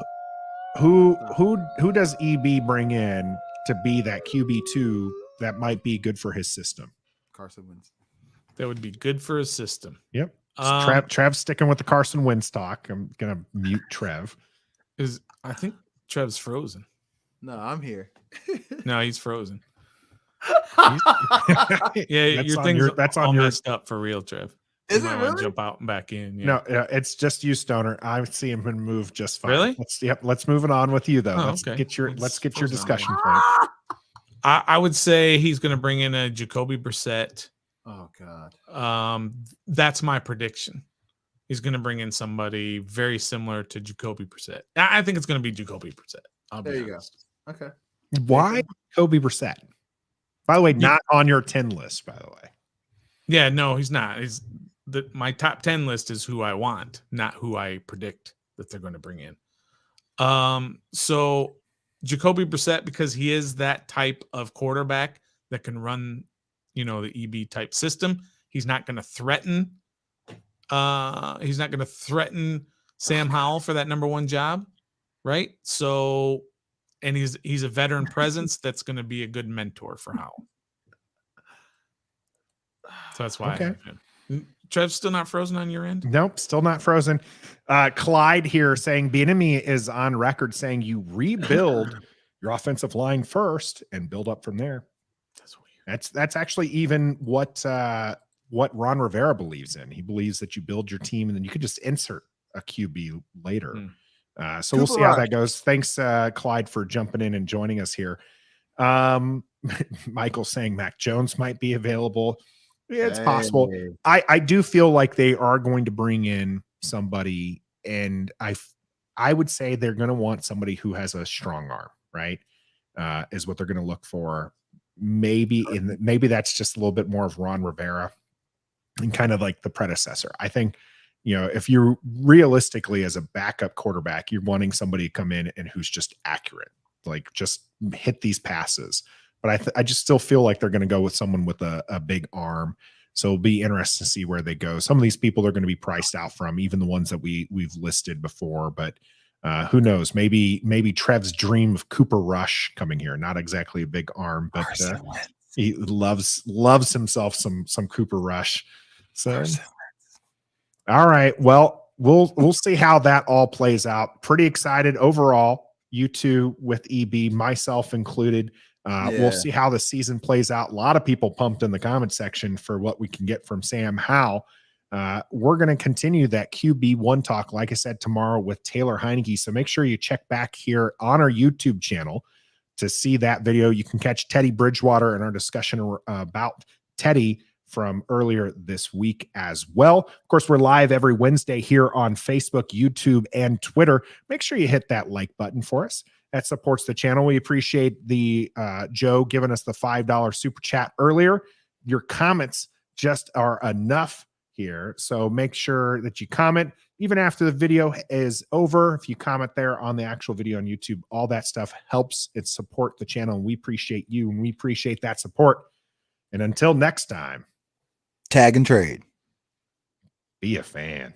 S1: Who does EB bring in to be that QB2 that might be good for his system?
S3: Carson Wentz.
S2: That would be good for his system.
S1: Yep. Trev's sticking with the Carson Wentz talk. I'm gonna mute Trev.
S2: I think Trev's frozen.
S3: No, I'm here.
S2: No, he's frozen.
S1: Yeah,
S2: that's all messed up for real, Trev.
S3: Is it really?
S2: Jump out and back in. Yeah.
S1: No, it's just you, Stoner. I see him and move just fine.
S2: Really?
S1: Let's move it on with you though. Let's
S2: okay.
S1: get your discussion
S2: on.
S1: point.
S2: I would say he's going to bring in a Jacoby Brissett.
S3: Oh God.
S2: That's my prediction. He's going to bring in somebody very similar to Jacoby Brissett. I think it's going to be Jacoby Brissett.
S3: There you go. Okay.
S1: Why Jacoby Brissett? By the way, not on your 10 list, by the way.
S2: Yeah, no, he's not. My top 10 list is who I want, not who I predict that they're going to bring in. So Jacoby Brissett, because he is that type of quarterback that can run, the EB type system. He's not going to threaten. He's not going to threaten Sam Howell for that number one job, right? So, and he's a veteran presence that's going to be a good mentor for Howell. So that's why.
S1: Okay.
S2: I have him. Trev, still not frozen on your end?
S1: Nope, still not frozen. Clyde here saying Bieniemy is on record saying you rebuild your offensive line first and build up from there.
S2: That's weird.
S1: That's actually even what Ron Rivera believes in. He believes that you build your team and then you could just insert a QB later. So we'll see how that goes. Thanks, Clyde, for jumping in and joining us here. Michael saying Mac Jones might be available. Yeah, it's possible. I do feel like they are going to bring in somebody, and I would say they're going to want somebody who has a strong arm, right? Is what they're going to look for. Maybe that's just a little bit more of Ron Rivera and kind of like the predecessor. I think, if you're realistically as a backup quarterback, you're wanting somebody to come in and who's just accurate, like just hit these passes. But I just still feel like they're going to go with someone with a big arm. So it'll be interesting to see where they go. Some of these people are going to be priced out from, even the ones that we've listed before. But who knows? Maybe Trev's dream of Cooper Rush coming here. Not exactly a big arm, but he loves himself some Cooper Rush. So, all right. Well, we'll see how that all plays out. Pretty excited overall. You two with EB, myself included. We'll see how the season plays out. A lot of people pumped in the comment section for what we can get from Sam Howell. We're going to continue that QB1 talk, like I said, tomorrow with Taylor Heineke. So make sure you check back here on our YouTube channel to see that video. You can catch Teddy Bridgewater in our discussion about Teddy from earlier this week as well. Of course, we're live every Wednesday here on Facebook, YouTube, and Twitter. Make sure you hit that like button for us. That supports the channel. We appreciate the Joe giving us the $5 super chat earlier. Your comments just are enough here. So make sure that you comment even after the video is over. If you comment there on the actual video on YouTube, all that stuff helps it support the channel. And we appreciate you and we appreciate that support. And until next time,
S3: tag and trade.
S1: Be a fan.